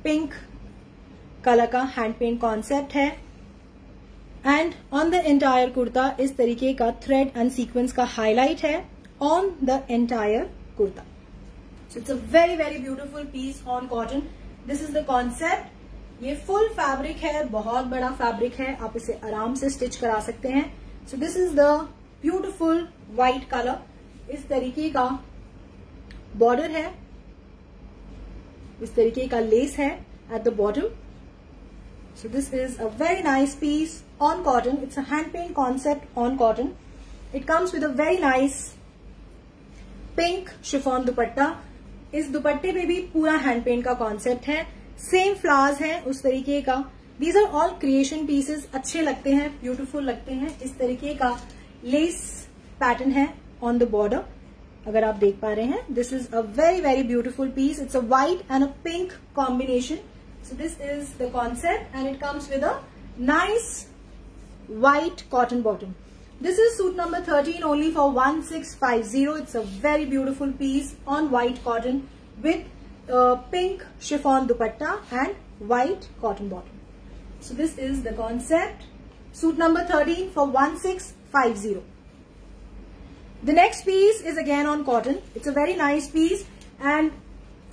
Speaker 1: pink कलर का हैंड पेंट कॉन्सेप्ट है, and on the entire kurta इस तरीके का थ्रेड एंड सीक्वेंस का हाईलाइट है on the entire kurta. So it's a very very beautiful piece on cotton. This is the concept. ये फुल फैब्रिक है, बहुत बड़ा फैब्रिक है, आप इसे आराम से स्टिच करा सकते हैं. So this is the beautiful white colour. इस तरीके का बॉर्डर है, इस तरीके का लेस है at the bottom. So this is a very nice piece on cotton. It's a hand paint concept on cotton. It comes with a very nice pink chiffon dupatta. इस दुपट्टे पे भी पूरा हैंड पेंट का concept है, same flowers है उस तरीके का. These are all creation pieces. अच्छे लगते हैं, ब्यूटीफुल लगते हैं. इस तरीके का लेस पैटर्न है on the border, अगर आप देख पा रहे हैं. This is a very very beautiful piece. It's a white and a pink combination. So this is the concept, and it comes with a nice white cotton bottom. This is suit number 13 only for 1650. It's a very beautiful piece on white cotton with pink chiffon dupatta and white cotton bottom. So this is the concept. Suit number 13 for 1650. The next piece is again on cotton. It's a very nice piece, and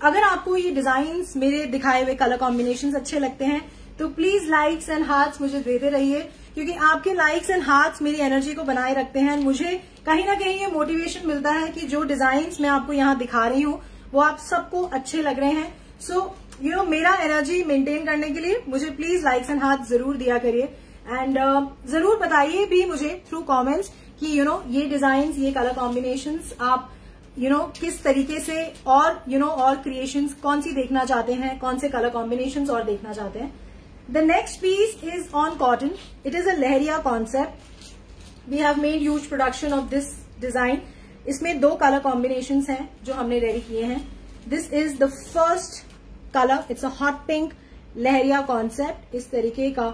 Speaker 1: अगर आपको ये designs मेरे दिखाए हुए colour combinations अच्छे लगते हैं तो प्लीज लाइक्स एंड हार्ट्स मुझे देते रहिए, क्योंकि आपके लाइक्स एंड हार्ट्स मेरी एनर्जी को बनाए रखते हैं. मुझे कहीं ना कहीं ये मोटिवेशन मिलता है कि जो डिजाइन्स मैं आपको यहाँ दिखा रही हूँ वो आप सबको अच्छे लग रहे हैं. सो यू नो, मेरा एनर्जी मेंटेन करने के लिए मुझे प्लीज लाइक्स एंड हार्ट्स जरूर दिया करिए, एंड जरूर बताइए भी मुझे थ्रू कॉमेंट्स कि यू नो ये डिजाइन्स, ये कलर कॉम्बिनेशंस आप किस तरीके से और और क्रिएशंस कौन सी देखना चाहते हैं, कौन से कलर कॉम्बिनेशंस और देखना चाहते हैं. The next piece is on cotton. It is a leheriya concept. We have made huge production of this design. इसमें 2 कलर कॉम्बिनेशंस हैं जो हमने रेडी किए हैं. This is the first colour. It's a hot pink leheriya concept. इस तरीके का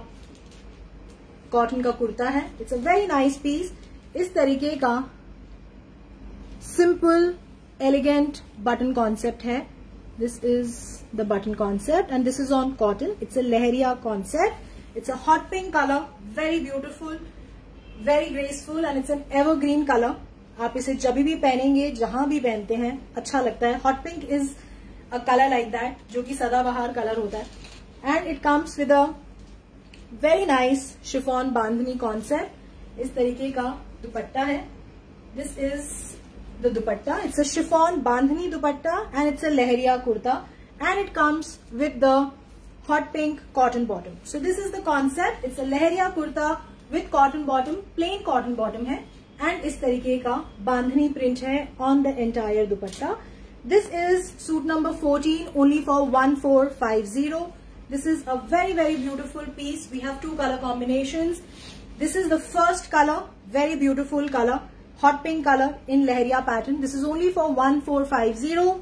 Speaker 1: cotton का कुर्ता है. It's a very nice piece. इस तरीके का simple elegant button concept है. This is the button concept and this is on cotton. It's a lehriya concept. It's a hot pink color, very beautiful, very graceful, and it's an evergreen color. आप इसे जब भी पहनेंगे, जहां भी पहनते हैं, अच्छा लगता है. Hot pink is a color like that, जो कि सदाबहार कलर होता है. And it comes with a very nice chiffon bandhani concept. इस तरीके का दुपट्टा है. This is the dupatta. It's a chiffon bandhani dupatta and it's a lehriya kurta, and it comes with the hot pink cotton bottom. So this is the concept. It's a lehriya kurta with cotton bottom, plain cotton bottom है and इस तरीके का bandhani print है on the entire dupatta. This is suit number 14 only for 1450. This is a very very beautiful piece. We have two color combinations. This is the first color, very beautiful color, hot pink color in leheriya pattern. This is only for 1450.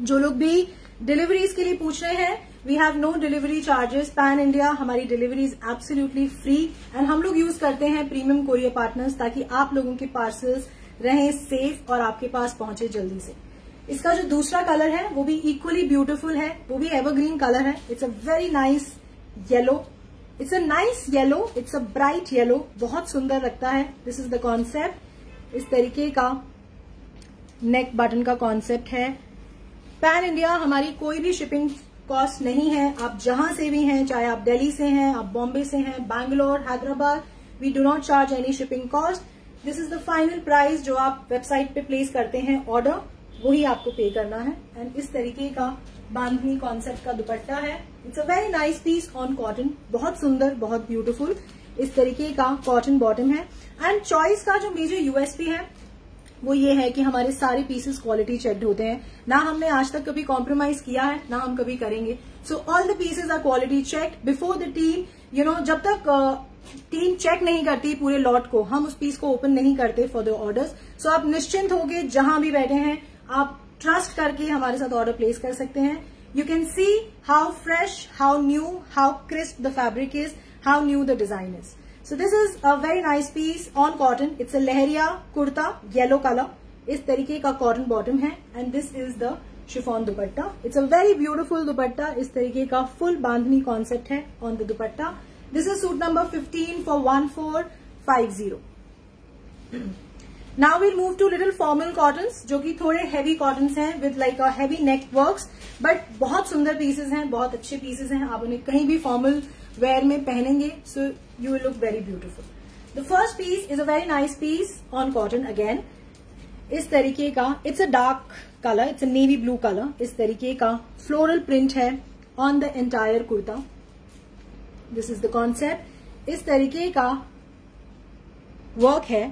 Speaker 1: जो लोग भी deliveries के लिए पूछ रहे हैं, we have no delivery charges. Pan India हमारी delivery is absolutely free and हम लोग यूज करते हैं प्रीमियम कोरियर पार्टनर्स ताकि आप लोगों के पार्सल्स रहें सेफ और आपके पास पहुंचे जल्दी से. इसका जो दूसरा कलर है वो भी इक्वली ब्यूटीफुल है, वो भी एवरग्रीन कलर है. It's a very nice yellow. It's a nice yellow, it's a bright yellow, बहुत सुंदर लगता है. This is the concept. इस तरीके का नेक बटन का कॉन्सेप्ट है. पैन इंडिया हमारी कोई भी शिपिंग कॉस्ट नहीं है. आप जहां से भी हैं, चाहे आप दिल्ली से हैं, आप बॉम्बे से हैं, Bangalore, Hyderabad, we do not charge any shipping cost. This is the final price जो आप वेबसाइट पे प्लेस करते हैं ऑर्डर, वही आपको पे करना है. एंड इस तरीके का बांधनी कॉन्सेप्ट का दुपट्टा है. It's a very nice piece on cotton, बहुत सुंदर, बहुत ब्यूटीफुल. इस तरीके का कॉटन बॉटम है. एंड चॉइस का जो मेजर यूएसपी है वो ये है कि हमारे सारे पीसेस क्वालिटी चेक्ड होते हैं. ना हमने आज तक कभी कॉम्प्रोमाइज किया है, ना हम कभी करेंगे. So all the pieces are quality checked before the team. You know, जब तक टीम चेक नहीं करती पूरे लॉट को, हम उस पीस को ओपन नहीं करते फॉर द ऑर्डर्स. सो आप निश्चिंत होके जहां भी बैठे हैं, आप ट्रस्ट करके हमारे साथ ऑर्डर प्लेस कर सकते हैं. You can see how fresh, how new, how crisp the fabric is, how new the design is. So this is a very nice piece on cotton. It's a leheriya kurta, yellow colour. इस तरीके का cotton bottom है and this is the chiffon dupatta. It's a very beautiful dupatta. इस तरीके का full bandhani concept है on the dupatta. This is suit number 15 for 1450. Now we'll move to little formal cottons, जो कि थोड़े हैवी कॉटन्स हैं with like a heavy neck works, but बहुत सुंदर पीसेस हैं, बहुत अच्छे पीसेस हैं. आप उन्हें कहीं भी फॉर्मल वेयर में पहनेंगे, सो you will look very beautiful. The first piece is a very nice piece on cotton again. इस तरीके का, it's a dark color, it's a navy blue color. इस तरीके का floral print है on the entire kurta. This is the concept. इस तरीके का work है.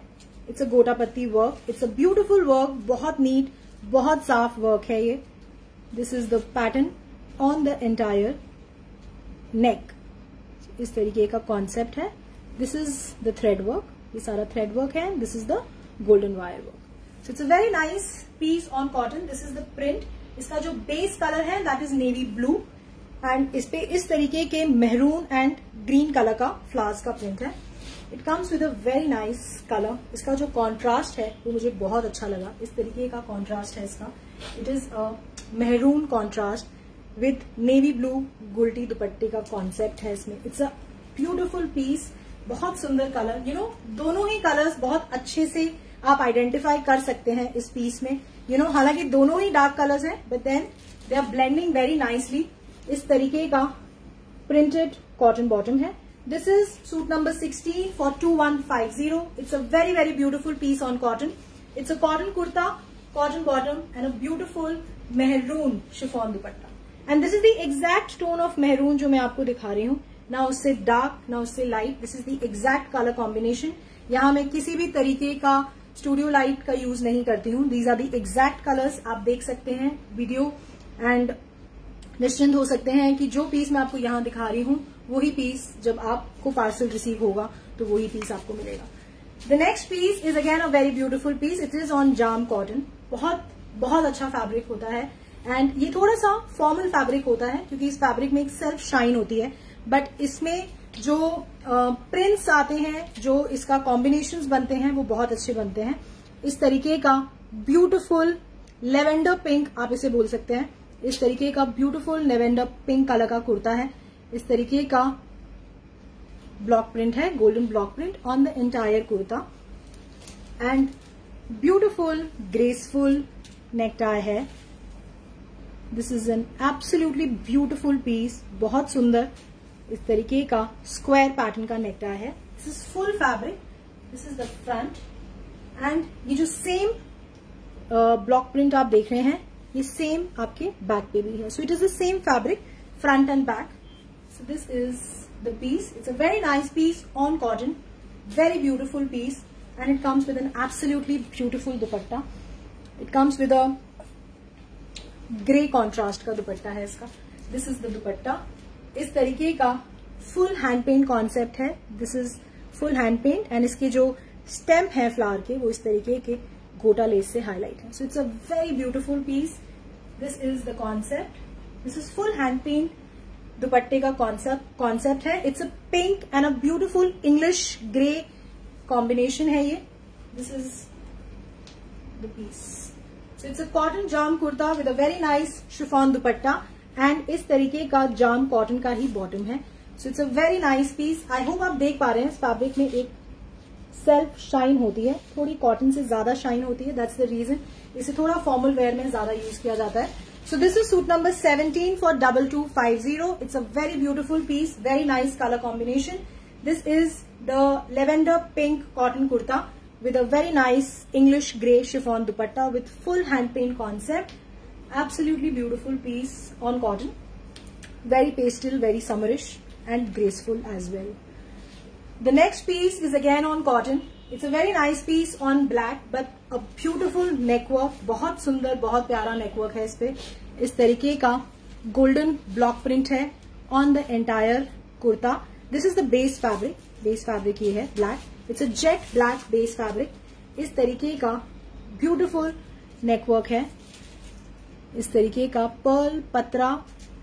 Speaker 1: It's a गोटा पत्ती work. It's a beautiful work. बहुत neat, बहुत साफ work है ये. This is the pattern on the entire neck. इस तरीके का कॉन्सेप्ट है. This is the thread work, ये सारा थ्रेड वर्क है. This is the golden wire work. So it's a very nice piece on cotton. This is the print. इसका जो base colour है that is navy blue and इस पे इस तरीके के मेहरून एंड ग्रीन कलर का फ्लावर्स का प्रिंट है. It comes with a very nice colour. इसका जो कॉन्ट्रास्ट है वो मुझे बहुत अच्छा लगा. इस तरीके का कॉन्ट्रास्ट है इसका. इट इज अ मेहरून कॉन्ट्रास्ट विथ नेवी ब्लू गुलटी दुपट्टे का कॉन्सेप्ट है इसमें. इट्स अ ब्यूटिफुल पीस, बहुत सुंदर कलर. यू नो, दोनों ही कलर्स बहुत अच्छे से आप आइडेंटिफाई कर सकते हैं इस पीस में. यू नो, हालांकि दोनों ही डार्क कलर्स हैं, but then they are blending very nicely. इस तरीके का प्रिंटेड कॉटन बॉटम है. This is suit number 16 for 2150. It's a very very beautiful piece on cotton. It's a cotton kurta, cotton bottom and a beautiful maroon chiffon dupatta. And this is the exact tone of maroon जो मैं आपको दिखा रही हूँ. ना उससे dark, ना उससे light. This is the exact colour combination. यहां मैं किसी भी तरीके का स्टूडियो लाइट का यूज नहीं करती हूँ. These are the exact colours. आप देख सकते हैं वीडियो एंड निश्चिंत हो सकते हैं कि जो पीस मैं आपको यहां दिखा रही हूँ वही पीस जब आपको पार्सल रिसीव होगा तो वही पीस आपको मिलेगा. The next piece is again a very beautiful piece. It is on jam cotton. बहुत बहुत अच्छा फैब्रिक होता है एंड ये थोड़ा सा फॉर्मल फैब्रिक होता है क्योंकि इस फैब्रिक में एक सेल्फ शाइन होती है, बट इसमें जो प्रिंट्स आते हैं, जो इसका कॉम्बिनेशंस बनते हैं वो बहुत अच्छे बनते हैं. इस तरीके का ब्यूटीफुल लेवेंडर पिंक आप इसे बोल सकते हैं. इस तरीके का ब्यूटीफुल लेवेंडर पिंक कलर का कुर्ता है. इस तरीके का ब्लॉक प्रिंट है, golden block print on the entire kurta and beautiful graceful necktie है. This is an absolutely beautiful piece. बहुत सुंदर इस तरीके का स्क्वायर पैटर्न का नेकटाई है. This is full fabric. This is the front and ये जो सेम ब्लॉक प्रिंट आप देख रहे हैं ये सेम आपके बैक पे भी है. So it is the same fabric front and back. So this is the piece. It's a very nice piece on cotton very beautiful piece and it comes with an absolutely beautiful dupatta. It comes with a grey contrast का दुपट्टा है इसका. This is the दुपट्टा. इस तरीके का full hand paint concept है. This is full hand paint and इसके जो stem है flower के वो इस तरीके के गोटा लेस से highlight है. So it's a very beautiful piece. This is the concept. This is full hand paint. दुपट्टे का कॉन्सेप्ट है. It's a pink and a beautiful English grey combination है ये. This is the piece. So it's a cotton jam kurta with a very nice chiffon dupatta and इस तरीके का jam cotton का ही बॉटम है. So it's a very nice piece. I hope आप देख पा रहे हैं इस फैब्रिक में एक सेल्फ शाइन होती है, थोड़ी कॉटन से ज्यादा शाइन होती है. दैट्स द रीजन इसे थोड़ा फॉर्मल वेयर में ज्यादा यूज किया जाता है. So this is suit number 17 for 2250. It's a very beautiful piece, very nice color combination. This is the lavender pink cotton kurta with a very nice English grey chiffon dupatta with full hand paint concept. Absolutely beautiful piece on cotton. Very pastel, very summerish and graceful as well. The next piece is again on cotton. It's a very nice piece on black but a beautiful neckwork. बहुत सुंदर, बहुत प्यारा neckwork है इस पे. इस तरीके का गोल्डन ब्लॉक प्रिंट है on the entire kurta. This is the base fabric. Base fabric ये है black. It's a jet black base fabric. इस तरीके का ब्यूटिफुल नेकवर्क है. इस तरीके का पर्ल पत्रा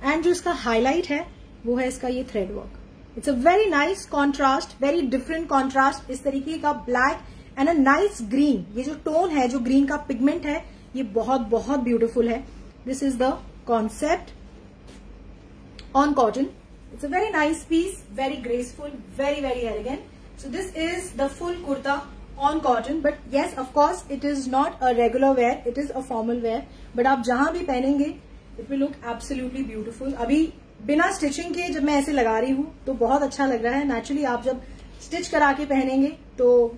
Speaker 1: एंड जो इसका हाईलाइट है वो है इसका ये thread work. It's a very nice contrast, very different contrast. इस तरीके का black and a nice green. ये जो टोन है, जो ग्रीन का पिगमेंट है, ये बहुत बहुत ब्यूटिफुल है. This is the concept on cotton. It's a very nice piece, very graceful, very very elegant. So this is the full kurta on cotton. But yes, of course it is not a regular wear, it is a formal wear. But आप जहां भी पहनेंगे it will look absolutely beautiful. अभी बिना stitching के जब मैं ऐसे लगा रही हूं तो बहुत अच्छा लग रहा है. नेचुरली आप जब स्टिच करा के पहनेंगे तो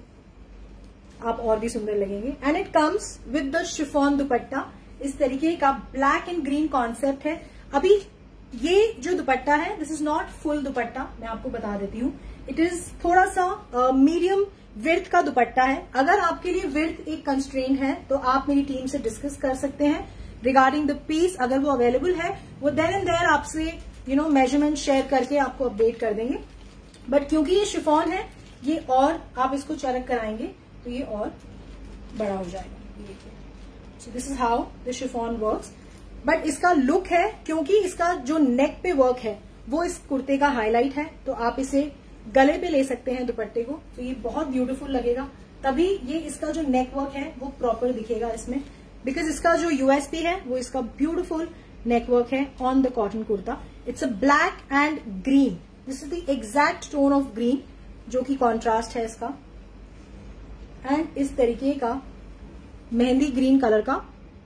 Speaker 1: आप और भी सुंदर लगेंगे. And it comes with the chiffon dupatta. इस तरीके का ब्लैक एंड ग्रीन कॉन्सेप्ट है. अभी ये जो दुपट्टा है दिस इज नॉट फुल दुपट्टा, मैं आपको बता देती हूँ. इट इज थोड़ा सा मीडियम विड्थ का दुपट्टा है. अगर आपके लिए विड्थ एक कंस्ट्रेंट है तो आप मेरी टीम से डिस्कस कर सकते हैं रिगार्डिंग द पीस. अगर वो अवेलेबल है वो देन एंड देयर आपसे मेजरमेंट शेयर करके आपको अपडेट कर देंगे. बट क्योंकि ये शिफॉन है, ये और आप इसको चरक कराएंगे तो ये और बड़ा हो जाएगा. सो this is how the chiffon works. But इसका लुक है, क्योंकि इसका जो नेक पे वर्क है वो इस कुर्ते का हाईलाइट है, तो आप इसे गले पे ले सकते हैं दुपट्टे को, तो ये बहुत ब्यूटीफुल लगेगा. तभी ये इसका जो नेक वर्क है वो प्रॉपर दिखेगा इसमें, बिकॉज इसका जो यूएसपी है वो इसका ब्यूटीफुल नेकवर्क है on the cotton kurta. It's a black and green. This is the exact tone of green जो कि कॉन्ट्रास्ट है इसका. एंड इस तरीके का मेहंदी ग्रीन कलर का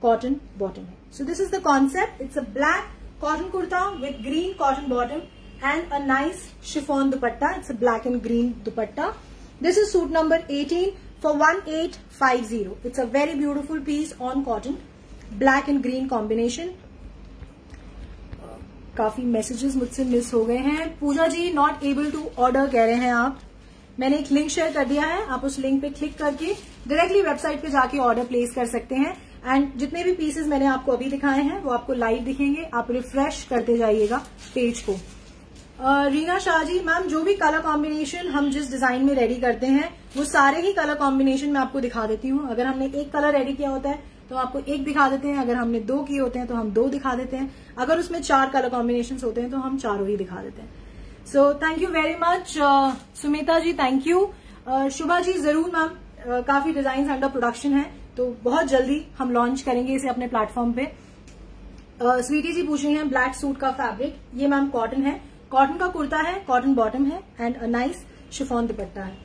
Speaker 1: कॉटन बॉटम है. So this is the concept. It's a black cotton kurta with green cotton bottom and a nice chiffon dupatta. It's a black and green dupatta. This is suit number 18 for 1850. It's a very beautiful piece on cotton, black and green combination. काफी messages मुझसे miss हो गए हैं. पूजा जी not able to order कह रहे हैं आप. मैंने एक लिंक शेयर कर दिया है, आप उस लिंक पे क्लिक करके डायरेक्टली वेबसाइट पे जाके ऑर्डर प्लेस कर सकते हैं. एंड जितने भी पीसेस मैंने आपको अभी दिखाए हैं वो आपको लाइव दिखेंगे. आप रिफ्रेश करते जाइएगा पेज को. रीना शाह जी, मैम जो भी कलर कॉम्बिनेशन हम जिस डिजाइन में रेडी करते हैं वो सारे ही कलर कॉम्बिनेशन मैं आपको दिखा देती हूँ. अगर हमने एक कलर रेडी किया होता है तो आपको एक दिखा देते हैं, अगर हमने 2 किए होते हैं तो हम 2 दिखा देते हैं, अगर उसमें 4 कलर कॉम्बिनेशन होते हैं तो हम 4 ही दिखा देते हैं. So thank you very much Sumita ji, thank you. Shubha ji जरूर मैम, काफी डिजाइन अंडर प्रोडक्शन है तो बहुत जल्दी हम लॉन्च करेंगे इसे अपने प्लेटफॉर्म पे. स्वीटी जी पूछ रही हैं ब्लैक सूट का फैब्रिक. ये मैम कॉटन है, कॉटन का कुर्ता है, कॉटन बॉटम है and a nice chiffon dupatta है.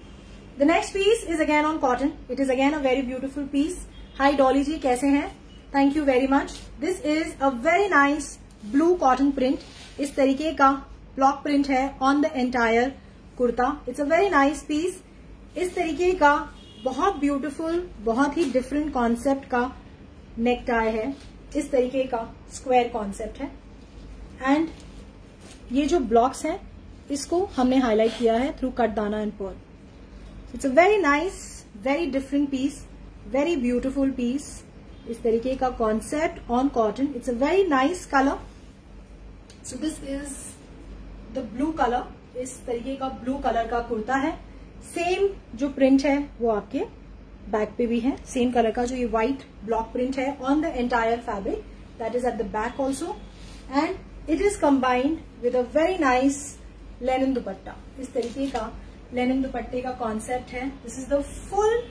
Speaker 1: The next piece is again on cotton. It is again a very beautiful piece. Hi Dolly ji, कैसे हैं? Thank you very much. This is a very nice blue cotton print. इस तरीके का block print है on the entire kurta. It's a very nice piece. इस तरीके का बहुत ब्यूटीफुल, बहुत ही डिफरेंट कॉन्सेप्ट का नेक टाई है. इस तरीके का स्क्वायर कॉन्सेप्ट है एंड ये जो ब्लॉक्स हैं इसको हमने हाईलाइट किया है through cut dana and pearl. It's a very nice, very different piece, very beautiful piece. इस तरीके का concept on cotton. It's a very nice colour. So this is the blue colour. इस तरीके का ब्लू कलर का कुर्ता है. सेम जो print है वो आपके बैक पे भी है. सेम कलर का जो ये व्हाइट ब्लॉक प्रिंट है on the entire fabric, that is at the back also. And it is combined with a very nice linen dupatta. इस तरीके का लेनिन दुपट्टे का कॉन्सेप्ट है. This is the full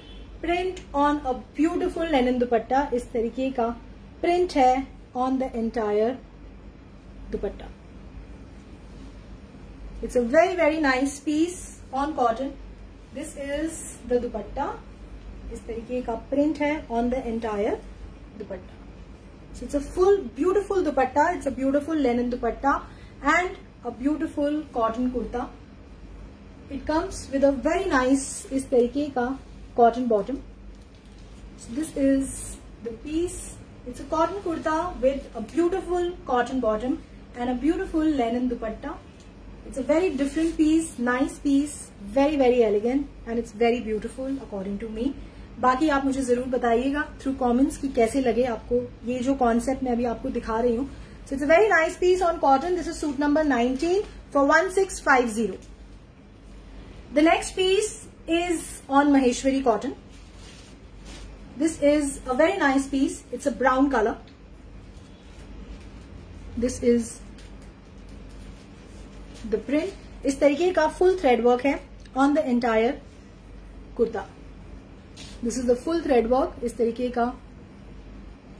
Speaker 1: print on a beautiful linen dupatta. इस तरीके का प्रिंट है on the entire dupatta. It's a very very nice piece on cotton. This is the dupatta. इस तरीके का प्रिंट है on the entire dupatta. So it's a full beautiful dupatta. It's a beautiful linen dupatta and a beautiful cotton kurta. It comes with a very nice इस तरीके का cotton bottom. So this is the piece. It's a cotton kurta with a beautiful cotton bottom and a beautiful linen dupatta. It's a very different piece, nice piece, very very elegant and it's very beautiful according to me. बाकी आप मुझे जरूर बताइएगा through comments कि कैसे लगे आपको ये जो कॉन्सेप्ट मैं अभी आपको दिखा रही हूँ. So it's a very nice piece on cotton. This is suit number 19 for 1650. The next piece is on Maheshwari cotton. This is a very nice piece. It's a brown color. This is the print. इस तरीके का full thread work है on the entire kurta. This is the full thread work. इस तरीके का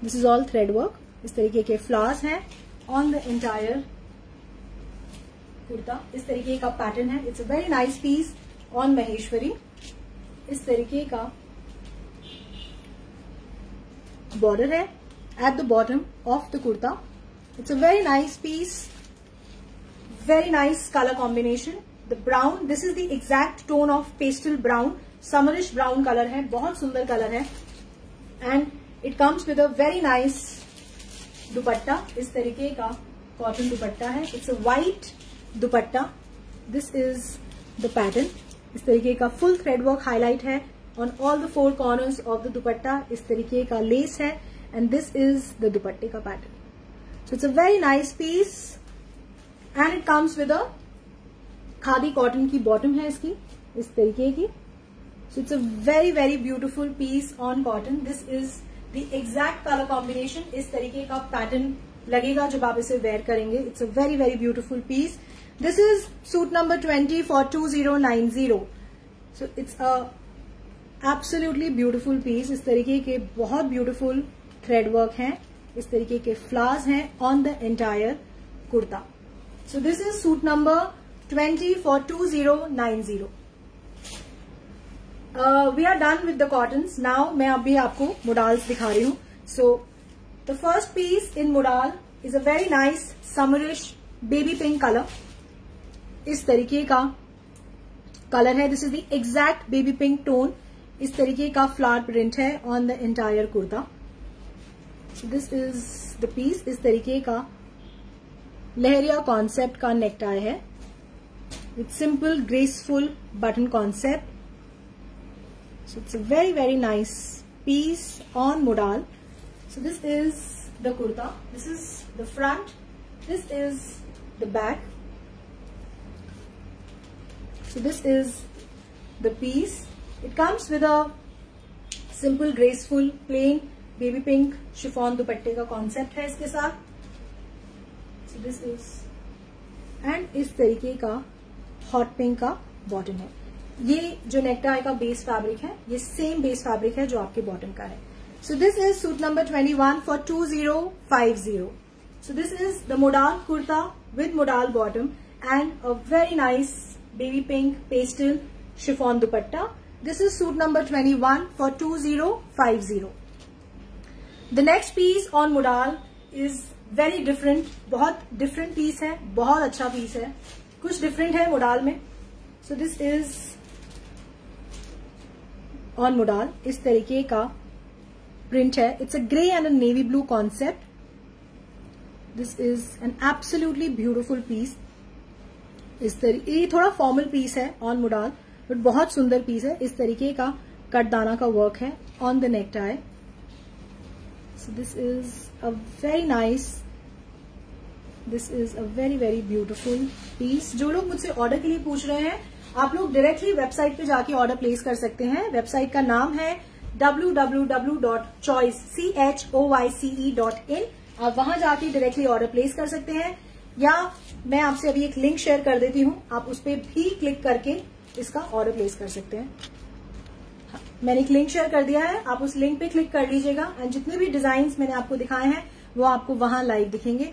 Speaker 1: this is all thread work. इस तरीके के फ्लावर्स हैं ऑन द एंटायर कुर्ता. इस तरीके का पैटर्न है. It's a very nice piece on Maheshwari. इस तरीके का बॉर्डर है at the bottom of the kurta. It's a very nice piece. Very nice color combination. The brown, this is the exact tone of pastel brown, summerish brown color है. बहुत सुंदर colour है. And it comes with a very nice दुपट्टा. इस तरीके का cotton दुपट्टा है. It's a white dupatta. This is the pattern. इस तरीके का full thread work highlight है on all the 4 corners of the दुपट्टा. इस तरीके का lace है and this is the दुपट्टे का pattern. So it's a very nice piece. And it comes with a khadi cotton की बॉटम है इसकी इस तरीके की. So it's a very very beautiful piece on cotton. This is the exact colour combination. इस तरीके का पैटर्न लगेगा जब आप इसे वेयर करेंगे. It's a very very beautiful piece. This is suit number 20 for 2090. So it's a absolutely beautiful piece. इस तरीके के बहुत ब्यूटिफुल थ्रेड वर्क हैं. इस तरीके के फ्लावर्स हैं on the entire kurta. So this is suit number 20 for 2090. We are done with the cottons. Now मैं अभी आपको modals दिखा रही हूँ. So the first piece in modal is a very nice summerish baby pink color. इस तरीके का colour है. This is the exact baby pink tone. इस तरीके का flower print है on the entire kurta. So this is the piece. इस तरीके का लहरिया कॉन्सेप्ट का नेकटाई है with simple graceful button concept. So it's a very very nice piece on modal. So this is the kurta. This is the front. This is the back. So this is the piece. It comes with a simple graceful plain baby pink chiffon दुपट्टे का concept है इसके साथ. This is and इस तरीके का hot pink का bottom है. ये जो नेकटाई का बेस फैब्रिक है ये सेम बेस फैब्रिक है जो आपके बॉटम का है. So this is suit number 21 for 2050. So this is the modal kurta with modal bottom and a very nice baby pink pastel chiffon dupatta. This is suit number 21 for 2050. The next piece on modal is very different. बहुत different piece है. बहुत अच्छा piece है. कुछ different है modal में. So this is on modal. इस तरीके का प्रिंट है. It's a grey and a navy blue concept. This is an absolutely beautiful piece. इस तरीके ये थोड़ा फॉर्मल पीस है ऑन मोडाल. बट बहुत सुंदर पीस है। इस तरीके का कटदाना का वर्क है on the neck tie. So this is a very nice, this is a very very beautiful piece. जो लोग मुझसे ऑर्डर के लिए पूछ रहे हैं, आप लोग डायरेक्टली वेबसाइट पे जाके ऑर्डर प्लेस कर सकते हैं। वेबसाइट का नाम है www.choice.in। आप वहां जाके डायरेक्टली ऑर्डर प्लेस कर सकते हैं, या मैं आपसे अभी एक लिंक शेयर कर देती हूं, आप उस पर भी क्लिक करके इसका ऑर्डर प्लेस कर सकते हैं। मैंने एक लिंक शेयर कर दिया है, आप उस लिंक पे क्लिक कर लीजिएगा एंड जितने भी डिजाइन मैंने आपको दिखाए हैं वो आपको वहां लाइव दिखेंगे।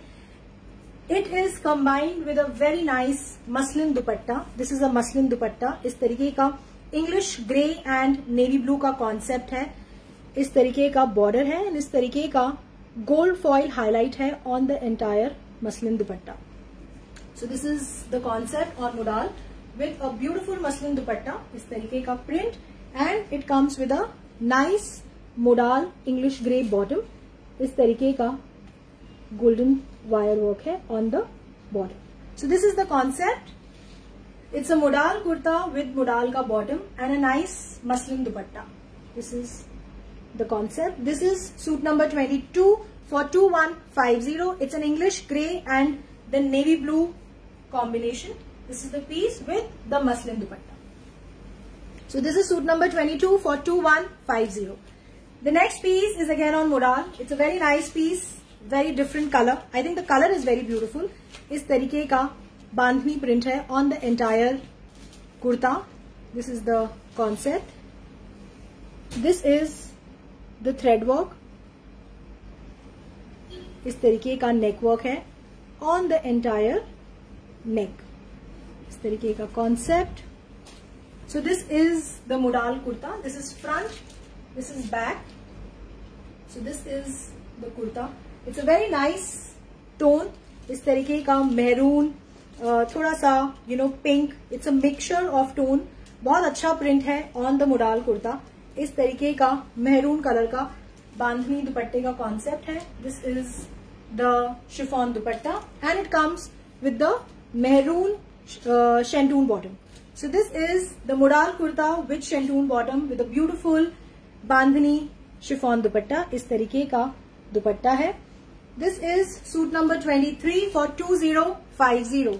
Speaker 1: It is combined with a very nice muslin dupatta. This is a muslin दुपट्टा। इस तरीके का English grey and navy blue का कॉन्सेप्ट है। इस तरीके का बॉर्डर है एंड इस तरीके का गोल्ड फॉइल हाईलाइट है on the entire muslin dupatta. So this is the concept on मुडाल with a beautiful muslin दुपट्टा। इस तरीके का print and it comes with a nice मुडाल English grey bottom. इस तरीके का गोल्डन वायर वर्क है on the bottom. So this is the concept. It's a modal kurta with modal ka bottom and a nice muslin dupatta. This is the concept. This is suit number 22 for 2150. It's an English grey and the navy blue combination. This is the piece with the muslin dupatta. So this is suit number 22 for 2150. The next piece is again on modal. It's a very nice piece, very different color. I think the color is very beautiful. इस तरीके का bandhani print है on the entire kurta. This is the concept. This is the thread work. इस तरीके का neck work है on the entire नेक। इस तरीके का concept. So this is the मुडाल kurta. This is front, this is back. So this is the kurta. It's a very nice tone. इस तरीके का मेहरून, थोड़ा सा pink, it's a mixture of tone. बहुत अच्छा प्रिंट है ऑन द मुडाल कुर्ता। इस तरीके का मेहरून कलर का बांधनी दुपट्टे का कॉन्सेप्ट है। This is the chiffon dupatta and it comes with the maroon शेंटून bottom. So this is the मुडाल kurta with शेंटून bottom with a beautiful bandhani chiffon dupatta. इस तरीके का दुपट्टा है। This is suit number 23 for 2050.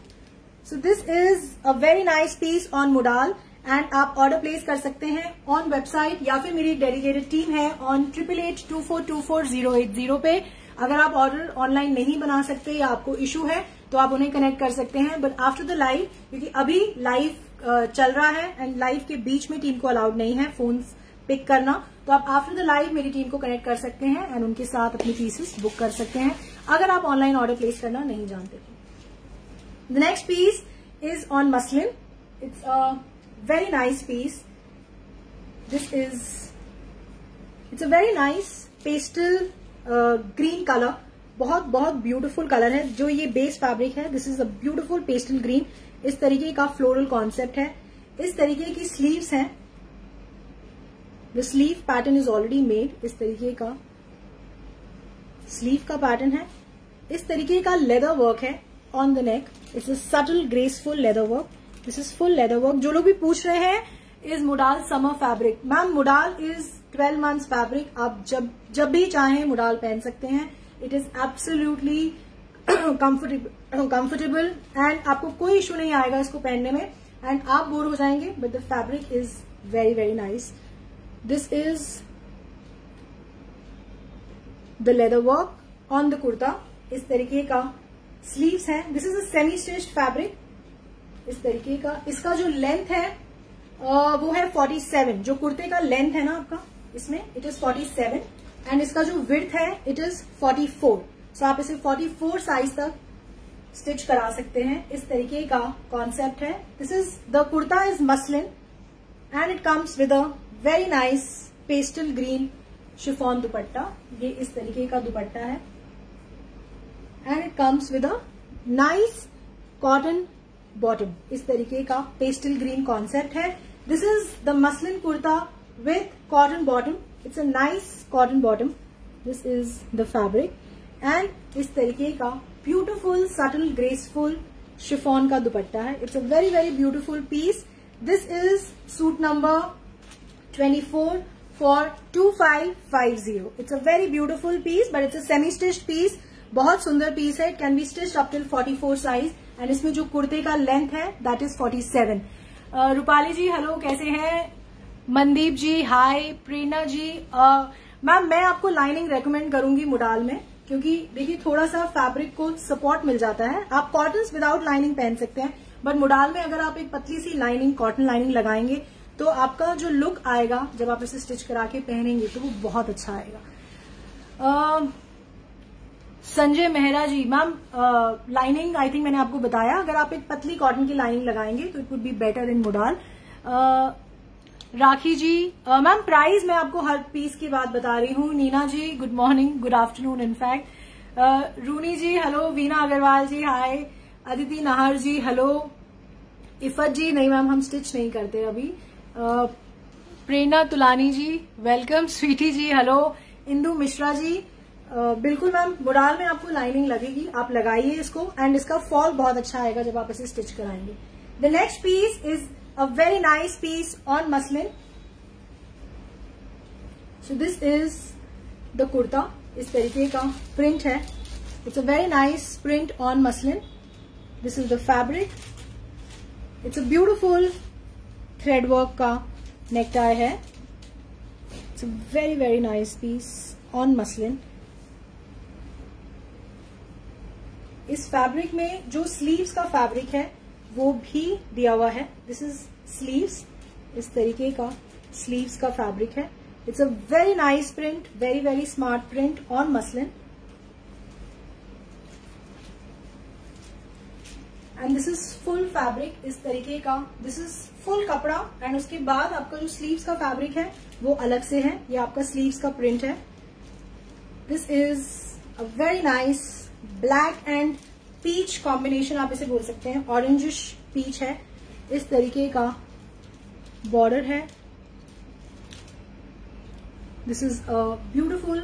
Speaker 1: So this is a very nice piece on Modal and आप order place कर सकते हैं on website या फिर मेरी डेडिकेटेड टीम है ऑन 8882424080 पे। अगर आप ऑर्डर ऑनलाइन नहीं बना सकते या आपको इशू है तो आप उन्हें कनेक्ट कर सकते हैं, बट आफ्टर द लाइव, क्योंकि अभी लाइव चल रहा है एंड लाइव के बीच में टीम को अलाउड नहीं है फोन पिक करना, तो आप आफ्टर द लाइव मेरी टीम को कनेक्ट कर सकते हैं एंड उनके साथ अपनी पीसेस बुक कर सकते हैं अगर आप ऑनलाइन ऑर्डर प्लेस करना नहीं जानते तो। The next piece is on muslin. It's a very nice piece. This is it's a very nice pastel green colour. बहुत बहुत ब्यूटीफुल कलर है। जो ये बेस फैब्रिक है, this is a beautiful pastel green. इस तरीके का फ्लोरल कॉन्सेप्ट है। इस तरीके की स्लीव्स हैं। The sleeve pattern is already made. इस तरीके का स्लीव का पैटर्न है। इस तरीके का लेदर वर्क है on the neck. It's a subtle graceful leather work. This is full leather work. जो लोग भी पूछ रहे हैं is मुडाल summer fabric, ma'am मुडाल is 12 months fabric. आप जब भी चाहें मुडाल पहन सकते हैं। It is absolutely comfortable and आपको कोई इश्यू नहीं आएगा इसको पहनने में एंड आप बोर हो जाएंगे, but the fabric is very very nice. This is the leather work on the kurta. इस तरीके का स्लीव्स है। This is a semi stitched fabric. इस तरीके का इसका जो लेंथ है वो है 47। जो कुर्ते का लेंथ है ना आपका, इसमें इट इज 47 एंड इसका जो विड्थ है इट इज 44। सो आप इसे 44 साइज तक स्टिच करा सकते हैं। इस तरीके का कॉन्सेप्ट है। This is the kurta is muslin and it comes with a very nice pastel green chiffon दुपट्टा। ये इस तरीके का दुपट्टा है and it comes with a nice cotton bottom. इस तरीके का पेस्टल ग्रीन कॉन्सेप्ट है। This is the muslin kurta with cotton bottom. It's a nice cotton bottom. This is the fabric and इस तरीके का ब्यूटिफुल सटल ग्रेसफुल शिफॉन का दुपट्टा है। It's a very very beautiful piece this is suit number 24 for 2550. It's a very beautiful piece but it's a semi stitched piece. बहुत सुंदर piece है. It can be stitched up till 44 size and इसमें जो कुर्ते का length है that is 47. Rupali ji hello, कैसे हैं? मनदीप जी हाय. प्रेरणा जी मैम मैं आपको लाइनिंग रेकमेंड करूंगी मुडाल में, क्योंकि देखिए थोड़ा सा फैब्रिक को सपोर्ट मिल जाता है. आप कॉटन्स विदाउट लाइनिंग पहन सकते हैं, बट मुडाल में अगर आप एक पतली सी लाइनिंग कॉटन लाइनिंग लगाएंगे तो आपका जो लुक आएगा जब आप इसे स्टिच करा के पहनेंगे तो वो बहुत अच्छा आएगा. संजय मेहरा जी मैम लाइनिंग आई थिंक मैंने आपको बताया, अगर आप एक पतली कॉटन की लाइनिंग लगाएंगे तो it would be better in modal. Rakhi ji ma'am price मैं आपको हर पीस की बात बता रही हूँ. Neena ji good morning, good afternoon in fact. Runi ji hello. Veena Agarwal ji hi. Aditi Nahar ji hello. Iffat ji नहीं मैम हम स्टिच नहीं करते अभी. Prerna Tulani ji welcome. Sweety ji hello. Indu Mishra ji बिल्कुल मैम मुडाल में आपको लाइनिंग लगेगी, आप लगाइए इसको एंड इसका फॉल बहुत अच्छा आएगा जब आप इसे स्टिच कराएंगे. The next piece is a very nice piece on muslin. So this is the kurta. इस तरीके का प्रिंट है. It's a very nice print on muslin. This is the fabric. It's a beautiful thread work का necktie है. It's a very very nice piece on muslin. इस fabric में जो sleeves का फैब्रिक है वो भी दिया हुआ है. This is sleeves. इस तरीके का स्लीव्स का फैब्रिक है. It's a very nice print, very very smart print on muslin and this is full fabric. इस तरीके का दिस इज फुल कपड़ा एंड उसके बाद आपका जो स्लीव्स का फैब्रिक है वो अलग से है. ये आपका स्लीव्स का प्रिंट है. This is a very nice black and peach combination आप इसे बोल सकते हैं. ऑरेंजिश पीच है. इस तरीके का बॉर्डर है. This is a beautiful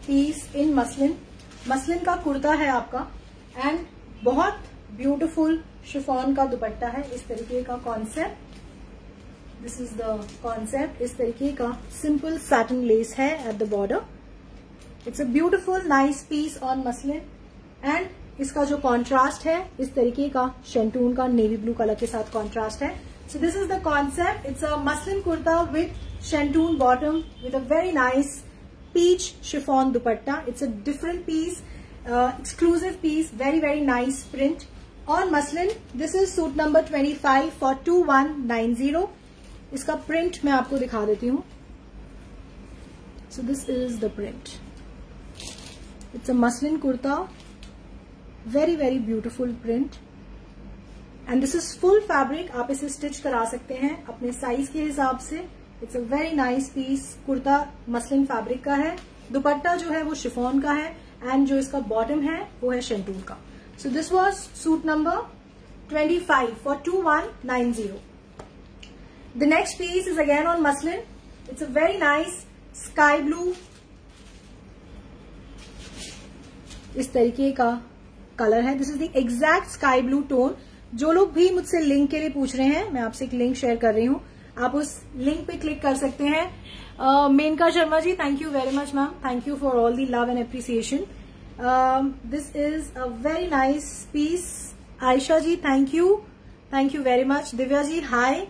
Speaker 1: piece in muslin. Muslin का कुर्ता है आपका एंड बहुत ब्यूटिफुल शिफॉन का दुपट्टा है. इस तरीके का concept. This is the concept. इस तरीके का सिंपल सैटिन लेस है at the border. It's a beautiful nice piece on muslin and इसका जो कॉन्ट्रास्ट है इस तरीके का शेंटून का नेवी ब्लू कलर के साथ कॉन्ट्रास्ट है. So this is the concept. It's a muslin kurta with shantoon bottom with a very nice peach chiffon dupatta. It's a different piece, exclusive piece, very very nice print on muslin. This is suit number 25 for 2190. इसका print मैं आपको दिखा देती हूँ. So this is the print. It's a muslin kurta, very very beautiful print and this is full fabric. आप इसे stitch करा सकते हैं अपने साइज के हिसाब से. It's a very nice piece. Kurta muslin fabric का है. दुपट्टा जो है वो शिफॉन का है एंड जो इसका बॉटम है वो है शेंटून का. So this was suit number 25 for 2190. The next piece is again on muslin. It's a very nice sky blue. इस तरीके का कलर है. This is the exact sky blue tone. जो लोग भी मुझसे लिंक के लिए पूछ रहे हैं, मैं आपसे एक लिंक शेयर कर रही हूं, आप उस लिंक पे क्लिक कर सकते हैं. Menaka Sharma ji thank you very much ma'am. Thank you for all the love and appreciation. This is a very nice piece. Ayesha ji thank you very much. Divya ji hi.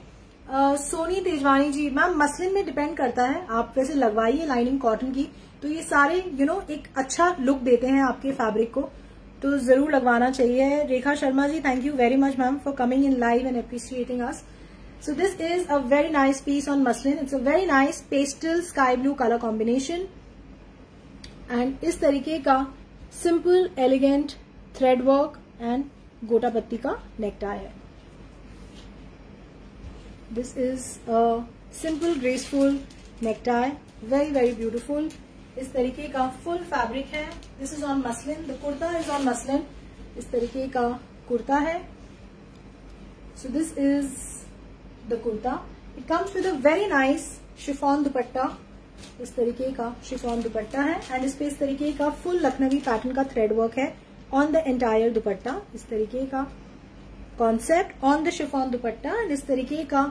Speaker 1: Soni Tejwani ji ma'am muslin में डिपेंड करता है. आप वैसे लगवाइए लाइनिंग कॉटन की तो ये सारे एक अच्छा लुक देते हैं आपके फैब्रिक को, तो जरूर लगवाना चाहिए. Rekha Sharma ji thank you very much ma'am for coming in live and appreciating us. So this is a very nice piece on muslin. It's a very nice pastel sky blue colour combination and इस तरीके का simple elegant thread work and gota patti का necktie है. This is a simple graceful necktie, very very beautiful. इस तरीके का full fabric है. This is on muslin. The kurta is on muslin. इस तरीके का कुर्ता है. So this is the kurta. It comes with a very nice chiffon dupatta. इस तरीके का शिफॉन दुपट्टा है एंड इस पे इस तरीके का फुल लखनवी पैटर्न का थ्रेड वर्क है ऑन द एंटायर दुपट्टा. इस तरीके का concept on the chiffon dupatta. इस तरीके का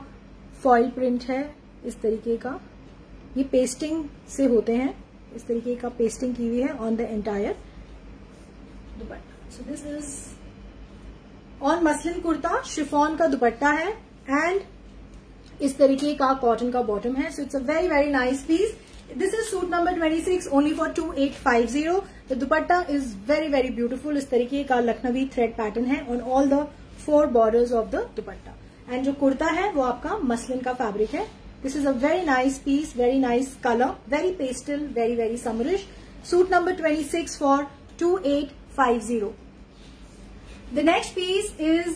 Speaker 1: फॉइल प्रिंट है, इस तरीके का, ये पेस्टिंग से होते हैं, इस तरीके का पेस्टिंग की हुई है on the entire dupatta. So this is on muslin kurta, chiffon का दुपट्टा है एंड इस तरीके का कॉटन का बॉटम है। So it's a very very nice piece. This is suit number 26 only for 2850। The dupatta is very very beautiful. इस तरीके का लखनवी थ्रेड पैटर्न है on all the 4 borders of the dupatta and जो कुर्ता है वो आपका मसलिन का फैब्रिक है। This is a very nice piece, very nice colour, very pastel, very very summerish. Suit number 26 फॉर 2850। The next piece is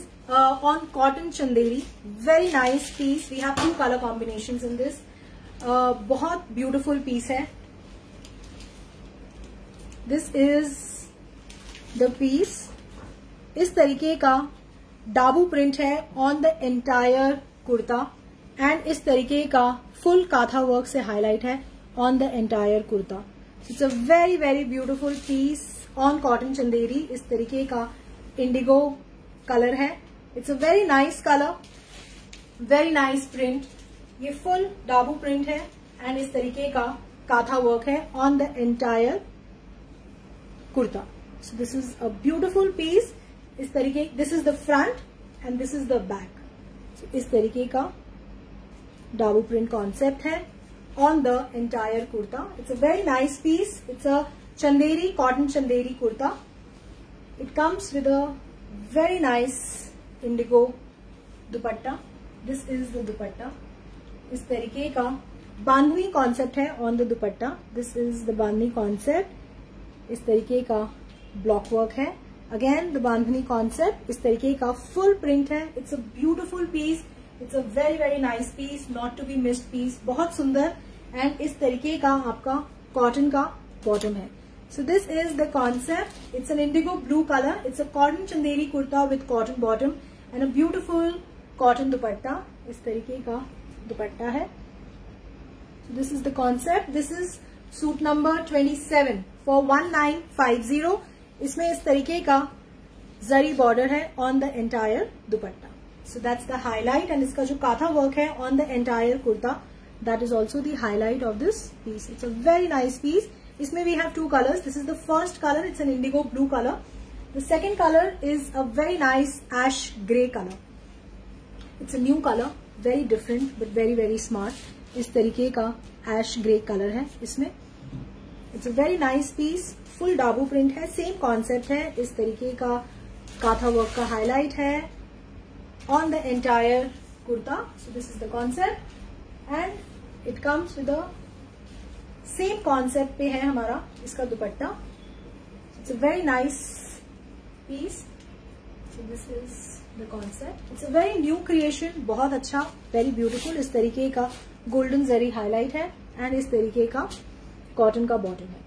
Speaker 1: on cotton chanderi. Very nice piece. We have 2 color combinations in this. बहुत beautiful piece है. This is the piece. इस तरीके का dabu print है on the entire kurta and इस तरीके का full काथा वर्क से हाईलाइट है on the entire kurta. It's a very very beautiful piece on cotton chanderi. इस तरीके का इंडिगो कलर है। It's a very nice colour, very nice print. ये फुल डाबू प्रिंट है एंड इस तरीके का काथा वर्क है on the entire kurta. So this is a beautiful piece. इस तरीके, this is the front and this is the back. So इस तरीके का डाबू प्रिंट कॉन्सेप्ट है on the entire kurta. It's a very nice piece. It's a Chanderi, cotton Chanderi kurta. It comes with a very nice indigo dupatta. This is the दुपट्टा. इस तरीके का bandhani concept है on the dupatta. This is the bandhani concept. इस तरीके का block work है. Again the bandhani concept. इस तरीके का फुल प्रिंट है. It's a beautiful piece. It's a very very nice piece, not to be missed piece. बहुत सुंदर एंड इस तरीके का आपका कॉटन का बॉटम है. So this is the concept. It's an indigo blue color. It's a cotton chanderi kurta with cotton bottom and a beautiful cotton dupatta. इस तरीके का दुपट्टा है. So this is the concept. This is suit number 27 for 1950. इसमें इस तरीके का जरी border है on the entire dupatta. So that's the highlight and इसका जो काथा वर्क है on the entire kurta, that is also the highlight of this piece. It's a very nice piece. इसमें we have 2 colors. This is the first color. It's an indigo blue color. The second color is a very nice ash gray color. It's a new color, very different but very very smart. इस तरीके का ash gray color है इसमें. It's a very nice piece. Full Dabu print है. Same concept है. इस तरीके का काथा वर्क का highlight है on the entire kurta. So this is the concept and it comes with a same concept पे है हमारा इसका dupatta. It's a very nice piece. So this is the concept. It's a very new creation. बहुत अच्छा, very beautiful. इस तरीके का golden zari highlight है एंड इस तरीके का कॉटन का बॉटम है.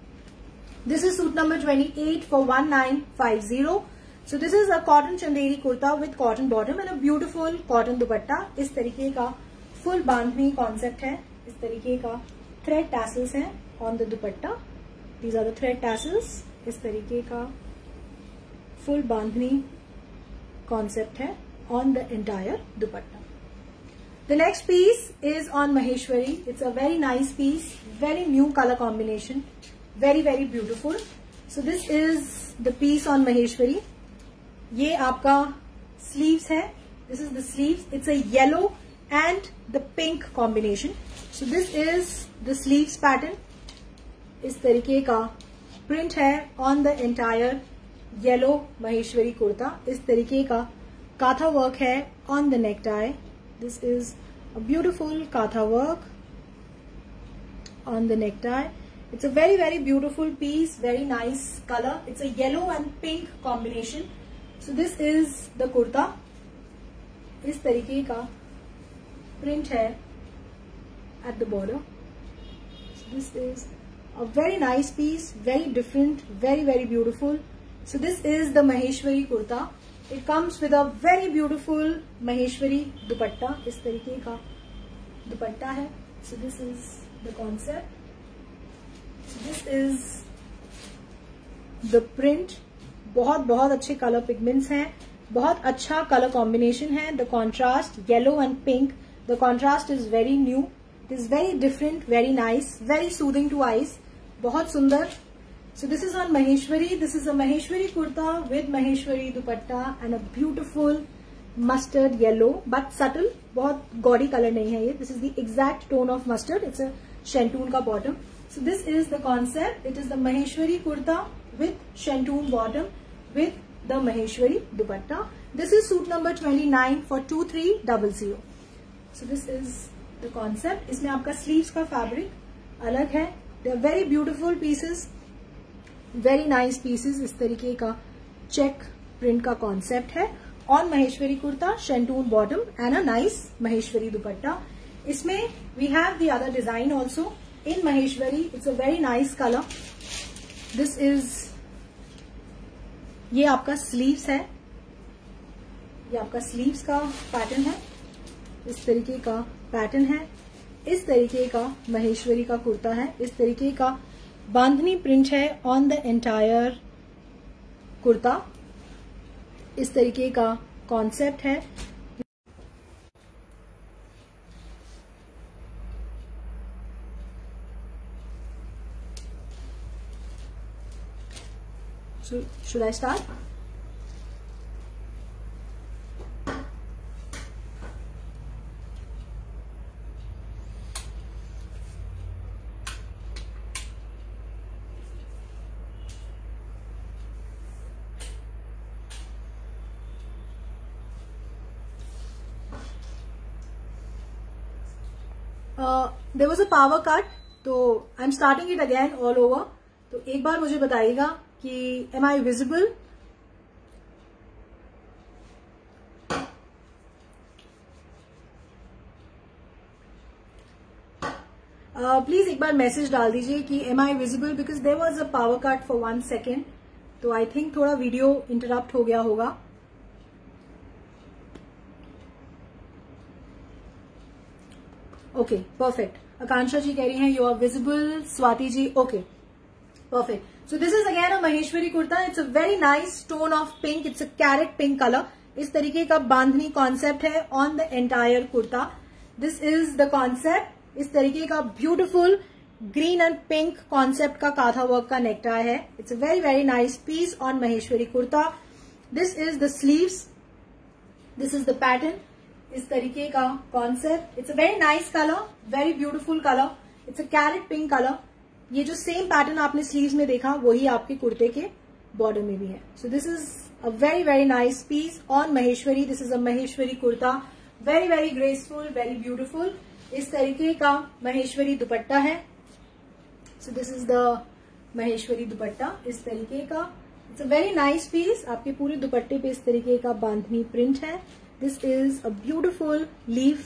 Speaker 1: This is suit number 28 for 1950. So this is a cotton Chanderi kurta with cotton bottom and a beautiful cotton dupatta. इस तरीके का फुल बांधनी कॉन्सेप्ट है. इस तरीके का थ्रेड टैसल्स हैं on the dupatta. These are the thread tassels. इस तरीके का फुल बांधनी कॉन्सेप्ट है on the entire dupatta. The next piece is on Maheshwari. It's a very nice piece, very new colour combination, very very beautiful. So this is the piece on Maheshwari. ये आपका sleeves है. This is the sleeves. It's a yellow and the pink combination. So this is the sleeves pattern. इस तरीके का print है on the entire yellow maheshwari kurta. इस तरीके का काथा वर्क है on the necktie. This is a beautiful katha work on the necktie. It's a very very beautiful piece, very nice color. It's a yellow and pink combination. So this is the kurta. इस तरीके का print है at the border. So this is a very nice piece, very different, very very beautiful. So this is the Maheshwari kurta. It comes with a very beautiful Maheshwari dupatta. इस तरीके का दुपट्टा है. So this is the concept. So this is the print. बहुत बहुत अच्छे colour pigments हैं. बहुत अच्छा कलर कॉम्बिनेशन है. The contrast yellow and pink, the contrast is very new, it is very different, very nice, very soothing two eyes. बहुत सुंदर. So this is on Maheshwari. This is a Maheshwari kurta with Maheshwari dupatta and a beautiful mustard yellow but subtle. बहुत gaudy color नहीं है ये. This is the exact tone of mustard. It's a shantoon का bottom. So this is the concept. It is the Maheshwari kurta with shantoon bottom with the Maheshwari dupatta. This is suit number 29 for 2300. So this is the concept. इसमें आपका sleeves का fabric अलग है. They are very beautiful pieces. Very nice pieces. इस तरीके का check print का concept है on Maheshwari kurta, shantung bottom and a nice Maheshwari dupatta. इसमें we have the other design also in Maheshwari. It's a very nice colour. This is, ये आपका sleeves है, ये आपका स्लीव्स का पैटर्न है. इस तरीके का पैटर्न है. इस तरीके का महेश्वरी का कुर्ता है. इस तरीके का बांधनी प्रिंट है ऑन द एंटायर कुर्ता. इस तरीके का कॉन्सेप्ट है. Should I start? There was a power cut, तो I am starting it again all over. तो एक बार मुझे बताइएगा कि एम आई विजिबल? प्लीज एक बार मैसेज डाल दीजिए कि am I visible, because there was a power cut for 1 second. तो आई थिंक थोड़ा वीडियो इंटरप्ट हो गया होगा. Okay, perfect. आकांक्षा जी कह रही हैं you are visible. Swati ji, okay, perfect. So this is again a Maheshwari kurta. It's a very nice tone of pink. It's a carrot pink colour. इस तरीके का बांधनी कॉन्सेप्ट है on the entire kurta. This is the concept. इस तरीके का beautiful green and pink concept का काथा work का necktie है. It's a very very nice piece on Maheshwari kurta. This is the sleeves. This is the pattern. इस तरीके का concept. It's a very nice colour, very beautiful colour. It's a carrot pink colour. ये जो same pattern आपने sleeves में देखा वही आपके कुर्ते के बॉर्डर में भी है. So this is a very very nice piece on Maheshwari. This is a Maheshwari kurta. Very very graceful, very beautiful. इस तरीके का महेश्वरी दुपट्टा है. So this is the Maheshwari dupatta. इस तरीके का it's a very nice piece. आपके पूरे दुपट्टे पे इस तरीके का बांधनी प्रिंट है. This is a beautiful leaf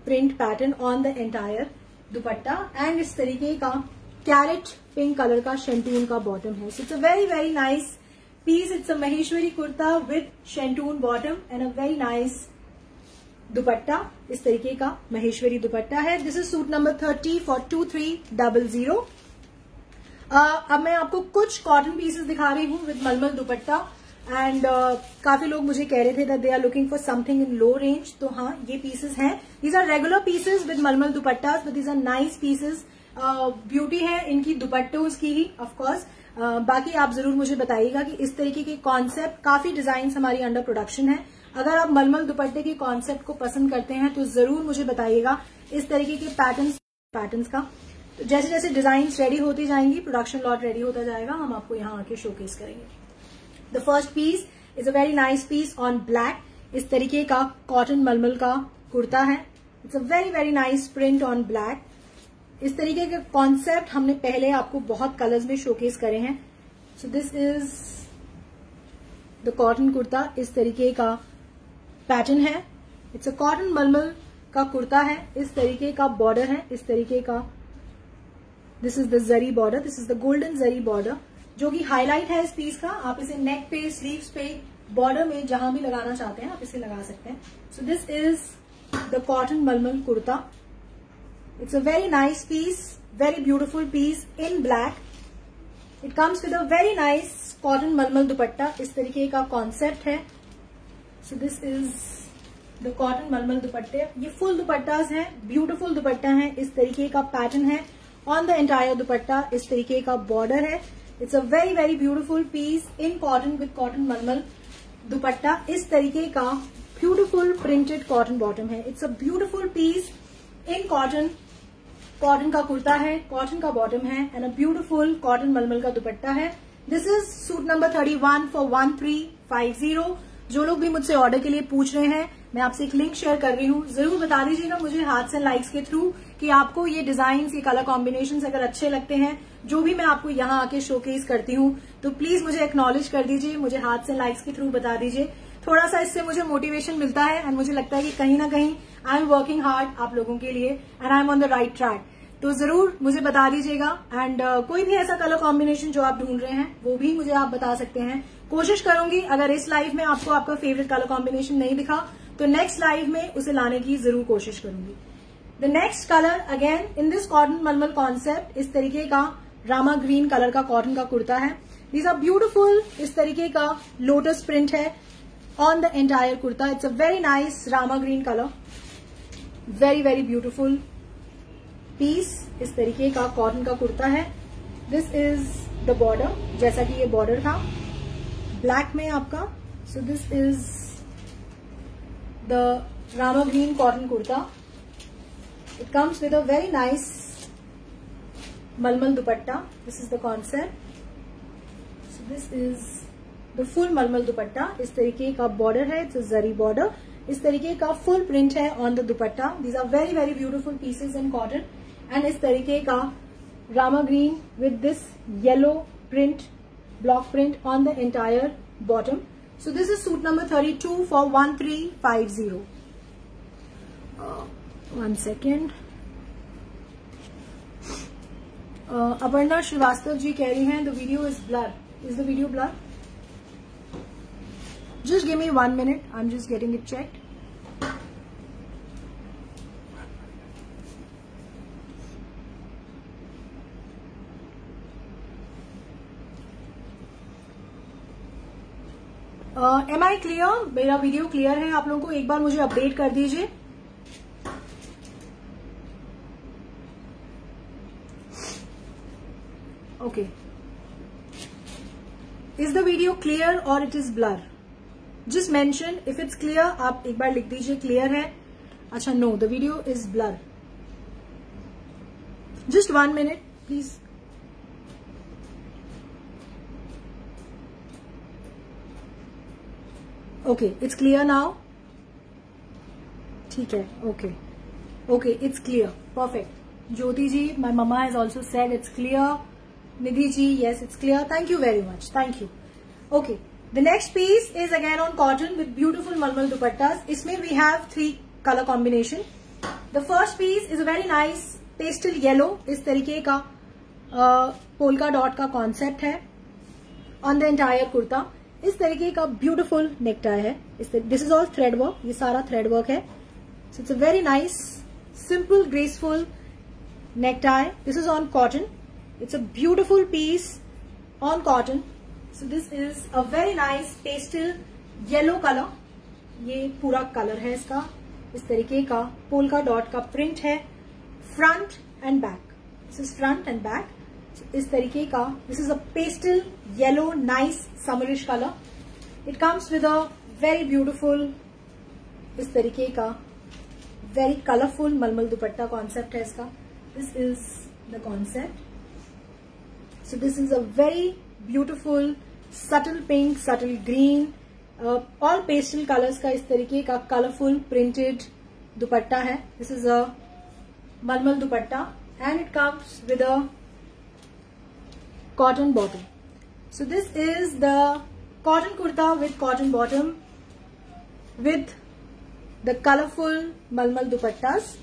Speaker 1: print pattern on the entire dupatta and इस तरीके का कैरेट पिंक कलर का शैंटून का बॉटम है. So it's a very very nice piece. It's a Maheshwari kurta with shantoon bottom and a very nice दुपट्टा. इस तरीके का महेश्वरी दुपट्टा है. This is suit number 30 for 2300. अब मैं आपको कुछ कॉटन पीसेस दिखा रही हूँ विद मलमल दुपट्टा. एंड काफी लोग मुझे कह रहे थे that they are looking for something in low range. तो हाँ, ये पीसेस हैं. These are regular pieces with mulmul dupattas, but these are nice pieces. Beauty है इनकी दुपट्टों की ही ऑफकोर्स. बाकी आप जरूर मुझे बताइएगा कि इस तरीके के कॉन्सेप्ट, काफी डिजाइन हमारी अंडर प्रोडक्शन है. अगर आप मलमल दुपट्टे के कॉन्सेप्ट को पसंद करते हैं तो जरूर मुझे बताइएगा इस तरीके के पैटर्न्स का. तो जैसे जैसे डिजाइन रेडी होती जाएंगी, प्रोडक्शन लॉट रेडी होता जाएगा, हम आपको यहाँ आके शोकेस करेंगे. The first piece is a very nice piece on black. इस तरीके का कॉटन मलमल का कुर्ता है. It's a very very nice print on black. इस तरीके के कॉन्सेप्ट हमने पहले आपको बहुत कलर्स में शोकेस करे हैं. So this is the cotton kurta. इस तरीके का पैटर्न है. इट्स अ कॉटन मलमल का कुर्ता है. इस तरीके का बॉर्डर है. इस तरीके का this is the zari border. This is the golden zari border जो कि हाईलाइट है इस पीस का. आप इसे नेक पे, स्लीव्स पे, बॉर्डर में जहां भी लगाना चाहते हैं आप इसे लगा सकते हैं. So this is the cotton mulmul kurta. It's a very nice piece, very beautiful piece in black. It comes with a very nice cotton मलमल दुपट्टा. इस तरीके का कॉन्सेप्ट है. So this is the cotton mulmul दुपट्टे. ये फुल दुपट्टाज हैं, ब्यूटीफुल दुपट्टा है. इस तरीके का पैटर्न है ऑन द एंटायर दुपट्टा. इस तरीके का बॉर्डर है. It's a very very beautiful piece in cotton with cotton मलमल दुपट्टा. इस तरीके का ब्यूटीफुल प्रिंटेड कॉटन बॉटम है. It's a beautiful piece in cotton. Cotton का कुर्ता है, कॉटन का बॉटम है एंड अ ब्यूटीफुल कॉटन मलमल का दुपट्टा है. This is suit number 31 for 1350. जो लोग भी मुझसे ऑर्डर के लिए पूछ रहे हैं, मैं आपसे एक लिंक शेयर कर रही हूँ. जरूर बता दीजिएगा मुझे हार्ट्स एंड लाइक्स के थ्रू कि आपको ये डिजाइन, ये कलर कॉम्बिनेशन अगर अच्छे लगते हैं, जो भी मैं आपको यहाँ आके शोकेस करती हूँ, तो प्लीज मुझे एक्नॉलेज कर दीजिए, मुझे हार्ट्स एंड लाइक्स के थ्रू बता दीजिए. थोड़ा सा इससे मुझे मोटिवेशन मिलता है एंड मुझे लगता है कि कहीं ना कहीं आई एम वर्किंग हार्ड आप लोगों के लिए and I M on the right track. तो जरूर मुझे बता दीजिएगा. एंड कोई भी ऐसा कलर कॉम्बिनेशन जो आप ढूंढ रहे हैं वो भी मुझे आप बता सकते हैं. कोशिश करूंगी अगर इस लाइव में आपको आपका फेवरेट कलर कॉम्बिनेशन नहीं दिखा तो नेक्स्ट लाइव में उसे लाने की जरूर कोशिश करूंगी. The next colour again in this cotton malmal concept. इस तरीके का रामा ग्रीन कलर का कॉटन का कुर्ता है. These are beautiful. इस तरीके का लोटस प्रिंट है on the entire kurta. It's a very nice Rama green colour. Very very beautiful piece. इस तरीके का कॉटन का कुर्ता है. This is the border. जैसा कि ये बॉर्डर था ब्लैक में आपका. So this is the Rama green cotton kurta. It comes with a very nice mulmul dupatta. This is the concept. So this is the full mulmul dupatta. इस तरीके का बॉर्डर है. It's a zari border. इस तरीके का फुल प्रिंट है on the dupatta. These are very very beautiful pieces in cotton. And इस तरीके का Rama green with this yellow print, block print on the entire bottom. So this is suit number 32 for 1350. 1 second. Aparna Srivastava ji कह रही हैं the video is blur. Is the video blur? Just give me 1 minute. I'm just getting it checked. Am I clear? मेरा video clear है आप लोगों को? एक बार मुझे अपडेट कर दीजिए. Okay. Is the video clear or it is blur? Just mention if it's clear. आप एक बार लिख दीजिए क्लियर है. अच्छा, no the video is blur. Just 1 minute please. Okay, it's clear now. ठीक है. Okay okay, it's clear. Perfect. Jyoti ji, my mama has also said it's clear. Nidhi ji, yes, it's clear. Thank you very much. Thank you. Okay. The next piece is again on cotton with beautiful malmal dupattas. इसमें we have 3 color combination. The first piece is a very nice pastel yellow. इस तरीके का polka dot का concept है on the entire kurta. इस तरीके का beautiful necktie है. This is all thread work. ये सारा thread work है. So it's a very nice, simple, graceful necktie. This is on cotton. It's a beautiful piece on cotton. So this is a very nice pastel yellow color. ये पूरा colour है इसका. इस तरीके का polka dot का print है front and back. This is front and back. So, इस तरीके का this is a pastel yellow nice summerish color. It comes with a very beautiful इस तरीके का very colorful मलमल दुपट्टा कॉन्सेप्ट है इसका. This is the concept. So this is a very beautiful subtle pink, subtle green, all pastel colors का इस तरीके का colorful printed दुपट्टा है. This is a मलमल दुपट्टा and it comes with a cotton bottom. So this is the cotton kurta with cotton bottom with the colorful मलमल दुपट्टास.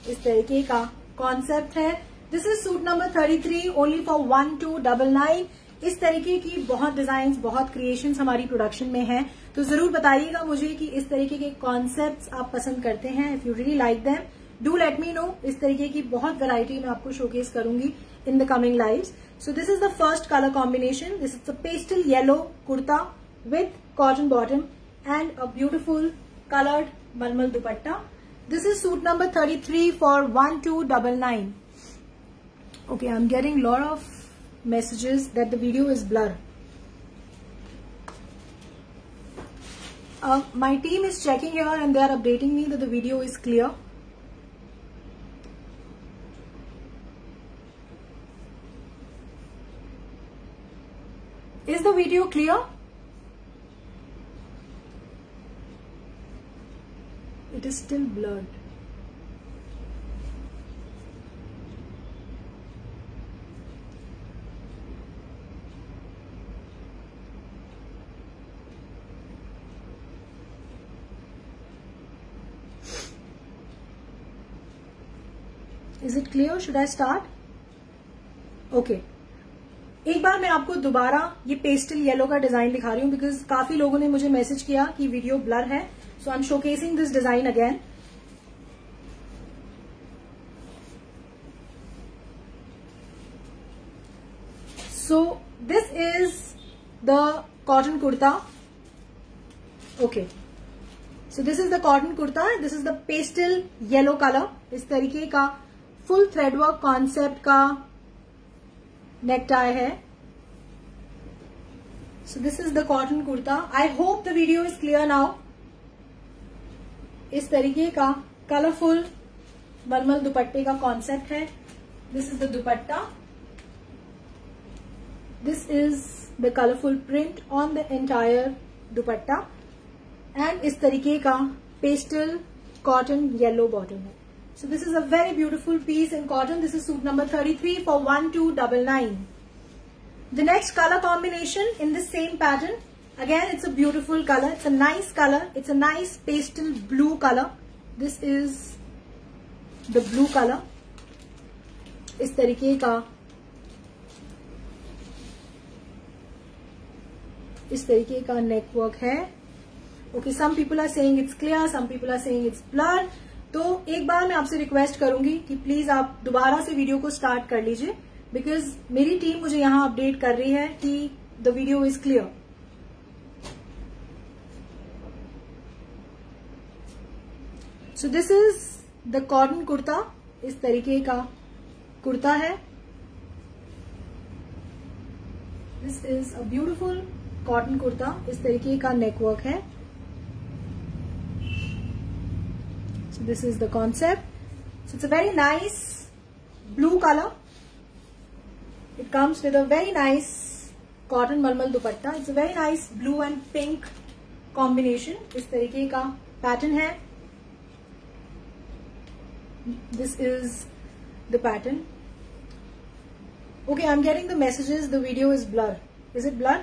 Speaker 1: इस तरीके का concept है. This is suit number 33 only for 1299. इस तरीके की बहुत डिजाइन, बहुत क्रिएशंस हमारी प्रोडक्शन में हैं. तो जरूर बताइएगा मुझे कि इस तरीके के कॉन्सेप्ट्स आप पसंद करते हैं. If you really like them do let me know. इस तरीके की बहुत वैरायटी मैं आपको शोकेस करूंगी in the coming lives. So this is the first colour combination. This is the pastel yellow kurta with cotton bottom. and a beautiful colored malmal dupatta. This is suit number 33 for 1299. Okay, I'm getting a lot of messages that the video is blur. My team is checking here and they are updating me that the video is clear. Is the video clear? It is still blurred. Is it clear? Should I start? Okay. एक बार मैं आपको दोबारा ये pastel yellow का design दिखा रही हूँ because काफी लोगों ने मुझे मैसेज किया कि वीडियो ब्लर है. So I am showcasing this design again. So this is the cotton kurta. Okay, so this is the cotton kurta. This is the pastel yellow colour. इस तरीके का फुल थ्रेडवर्क कॉन्सेप्ट का नेक टाई है. So this is the cotton kurta. I hope the video is clear now. इस तरीके का colourful मलमल दुपट्टे का कॉन्सेप्ट है. This is the dupatta. This is the colourful print on the entire dupatta and इस तरीके का पेस्टल कॉटन येलो बॉटम है. So this is a very beautiful piece in cotton. This is suit number 33 for 1299. The next color combination in the same pattern. Again, it's a beautiful color. It's a nice color. It's a nice pastel blue color. This is the blue color. इस तरीके का neck work है. Okay, some people are saying it's clear. Some people are saying it's blurred. तो एक बार मैं आपसे request करूंगी कि प्लीज आप दोबारा से वीडियो को स्टार्ट कर लीजिए बिकॉज मेरी टीम मुझे यहां अपडेट कर रही है कि the video is clear. So this is the cotton kurta. इस तरीके का कुर्ता है. This is a beautiful cotton kurta. इस तरीके का नेकवर्क है. This is the concept. So it's a very nice blue color. It comes with a very nice cotton malmal dupatta. It's a very nice blue and pink combination. इस तरीके का pattern है. This is the pattern. Okay, I'm getting the messages. The video is blur. Is it blur?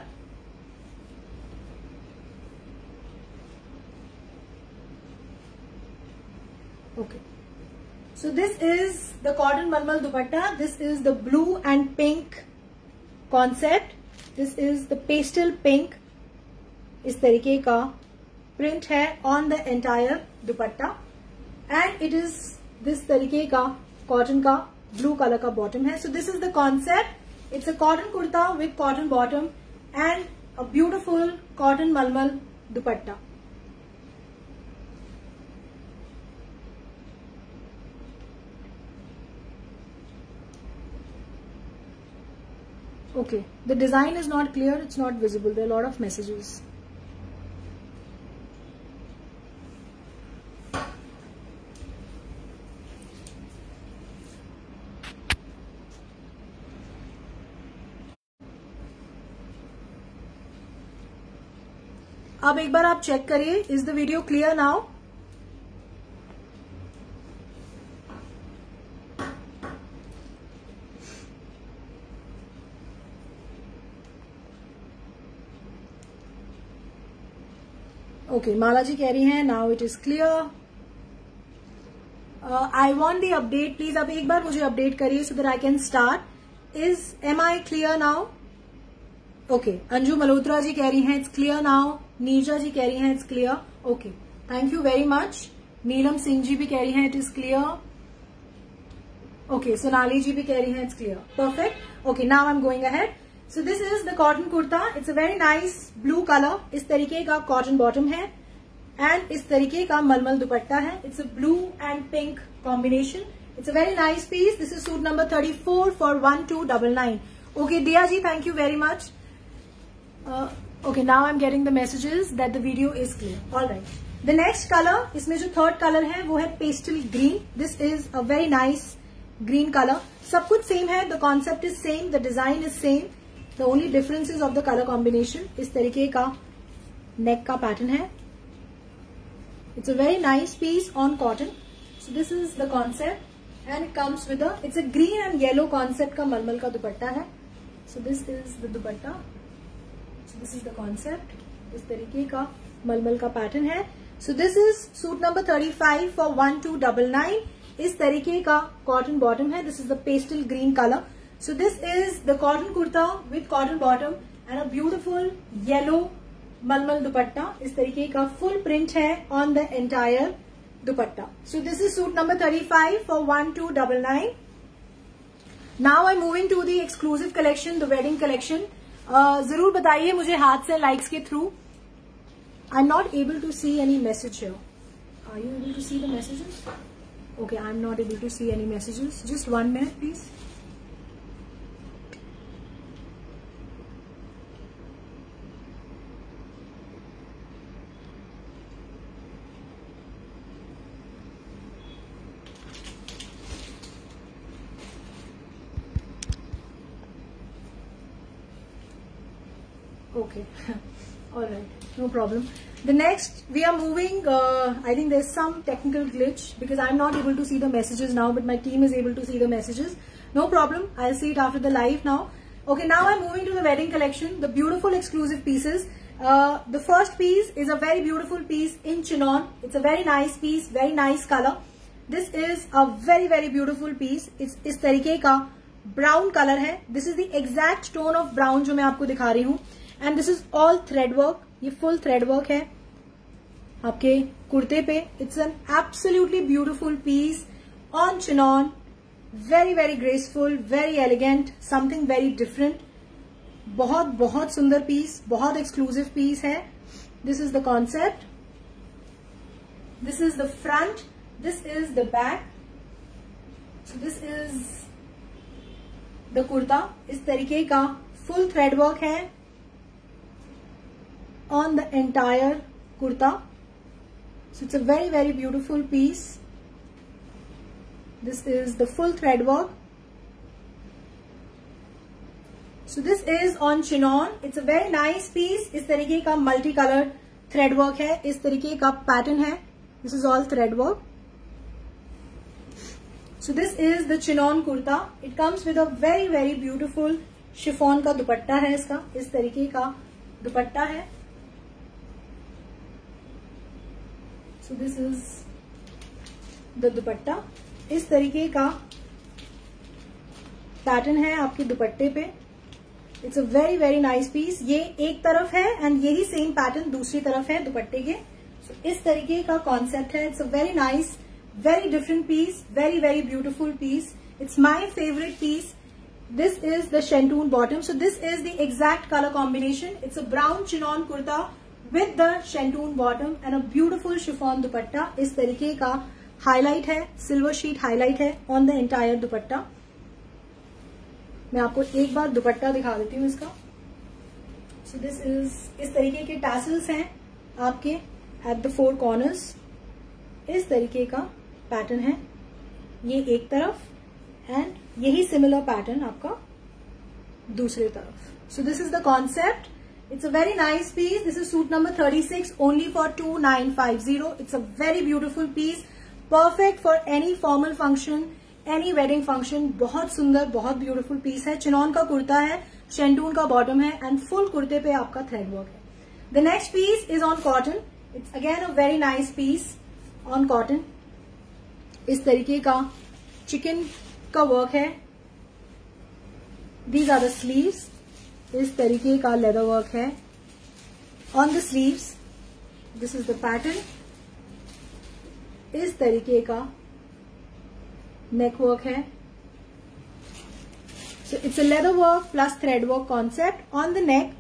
Speaker 1: Okay, so this is the cotton malmal dupatta. This is the blue and pink concept. This is the pastel pink. इस तरीके का print है on the entire dupatta and it is this तरीके का cotton का blue color का bottom है. So this is the concept. It's a cotton kurta with cotton bottom and a beautiful cotton malmal dupatta. Okay, the design is not clear, it's not visible. There are a lot of messages. अब एक बार आप check करिए. Is the video clear now? Okay, Mala ji कह रही हैं now it is clear. I want the update. Please आप एक बार मुझे अपडेट करिए so that I can start. Am I clear now? Okay, Anju Malhotra ji कह रही हैं it's clear now. Neerja ji कह रही हैं it's clear. Okay, thank you very much. Neelam Singh ji भी कह रही हैं it is clear. Okay, Sonali जी भी कह रही हैं it's clear. Perfect. Okay, now I am going ahead. So this is the cotton kurta. It's a very nice blue colour. इस तरीके का कॉटन बॉटम है एंड इस तरीके का मलमल दुपट्टा है. It's a blue and pink combination. It's a very nice piece. This is suit number 34 for 1299. Okay Diya ji, thank you very much. Okay, now I'm getting the messages that the video is clear. All right. The next color, इसमें जो third colour है वो है pastel green. This is a very nice green colour. सब कुछ same है. The concept is same, the design is same. The only difference is of the colour combination. इस तरीके का नेक का पैटर्न है. It's a very nice piece on cotton. So this is the concept and it comes with it's a green and yellow concept का मलमल का दुपट्टा है. So this is the dupatta. This is the concept. इस तरीके का मलमल का पैटर्न है. So this is suit number 35 for 1299. इस तरीके का कॉटन बॉटम है. This is the pastel green colour. So this is the cotton kurta with cotton bottom and a beautiful yellow malmal dupatta. इस तरीके का फुल प्रिंट है on the entire dupatta. So this is suit number 35 for 1299. Now I moving to the exclusive collection, the wedding collection. जरूर बताइए मुझे हाथ से likes के through. I am not able to see any message here. Are you able to see the messages? Okay, I am not able to see any messages. Just 1 minute please. Okay, all right, no problem. The next we are moving. I think there's some technical glitch because I'm not able to see the messages now, but my team is able to see the messages. No problem. I'll see it after the live now. Okay, now I'm moving to the wedding collection. The beautiful exclusive pieces. The first piece is a very beautiful piece in chinon. It's a very nice piece, very nice color. This is a very very beautiful piece. It's इस तरीके का brown color है. This is the exact tone of brown जो मैं आपको दिखा रही हूँ. And this is all thread work. ये फुल थ्रेड वर्क है आपके कुर्ते पे. It's an absolutely beautiful piece on chinon. Very very graceful, very elegant, something very different. बहुत बहुत सुंदर पीस, बहुत एक्सक्लूसिव पीस है. This is the concept. This is the front. This is the back. So this is the kurta. इस तरीके का full thread work है on the entire kurta. So it's a very very beautiful piece. This is the full thread work. So this is on chinon. It's a very nice piece. इस तरीके का multi color thread work है. इस तरीके का pattern है. This is all thread work. So this is the chinon kurta. It comes with a very very beautiful chiffon का दुपट्टा है. इसका इस तरीके का दुपट्टा है. So this is the दुपट्टा. इस तरीके का पैटर्न है आपके दुपट्टे पे. It's a very very nice piece. ये एक तरफ है एंड यही सेम पैटर्न दूसरी तरफ है दुपट्टे के. So इस तरीके का कॉन्सेप्ट है. It's a very nice, very different piece, very very beautiful piece. It's my favourite piece. This is the shantoon bottom. So this is the exact colour combination. It's a brown chinon kurta with the shantoon bottom and a beautiful chiffon dupatta. इस तरीके का highlight है, silver sheet highlight है on the entire dupatta. मैं आपको एक बार दुपट्टा दिखा देती हूँ इसका. सो दिस इज इस तरीके के टैसल्स हैं आपके एट द 4 कॉर्नर्स. इस तरीके का पैटर्न है. ये एक तरफ एंड यही सिमिलर पैटर्न आपका दूसरी तरफ. सो this is the concept. It's a very nice piece. This is suit number 36 only for 2950. It's a very beautiful piece. Perfect for any formal function, any wedding function. बहुत सुंदर, बहुत beautiful piece है. Chinon का कुर्ता है, shantoon का bottom है and full कुर्ते पे आपका थ्रेड वर्क है. The next piece is on cotton. It's again a very nice piece on cotton. इस तरीके का चिकन का वर्क है. These are the sleeves. इस तरीके का लेदर वर्क है on the sleeves. This is the pattern. इस तरीके का नेक वर्क है. So it's a leather work plus thread work concept. On the neck,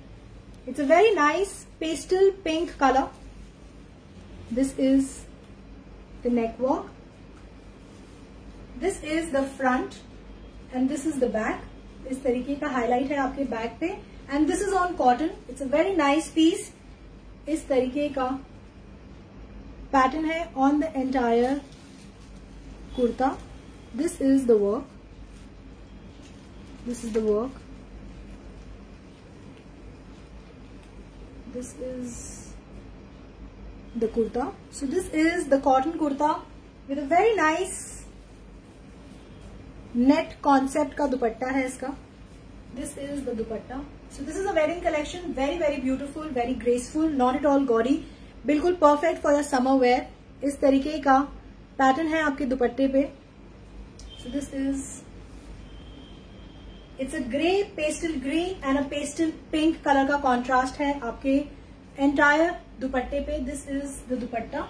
Speaker 1: it's a very nice pastel pink color. This is the neck work. This is the front and this is the back. इस तरीके का highlight है आपके back पे. And this is on cotton. It's a very nice piece. इस तरीके का pattern है on the entire kurta. This is the work. This is the work. This is the kurta. So this is the cotton kurta with a very nice net concept का दुपट्टा है इसका. This is the dupatta. So this is a wedding collection. Very very beautiful, very graceful, not at all gaudy. बिल्कुल perfect for your summer wear. इस तरीके का pattern है आपके दुपट्टे पे. So this is, it's a grey, pastel green and a pastel pink color का contrast है आपके entire दुपट्टे पे. This is the dupatta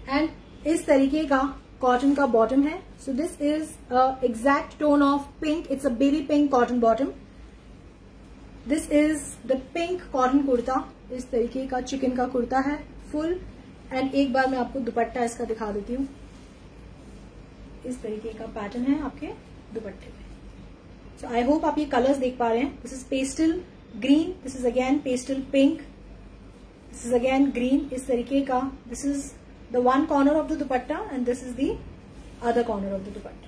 Speaker 1: and इस तरीके का cotton का bottom है. So this is a exact tone of pink. It's a baby pink cotton bottom. This is the pink cotton kurta. इस तरीके का चिकन का कुर्ता है full. and एक बार मैं आपको दुपट्टा इसका दिखा देती हूँ. इस तरीके का पैटर्न है आपके दुपट्टे पे. So I hope आप ये कलर्स देख पा रहे हैं. This is pastel green. This is again pastel pink. This is again green. इस तरीके का. This is the one corner of the dupatta and this is the other corner of the dupatta.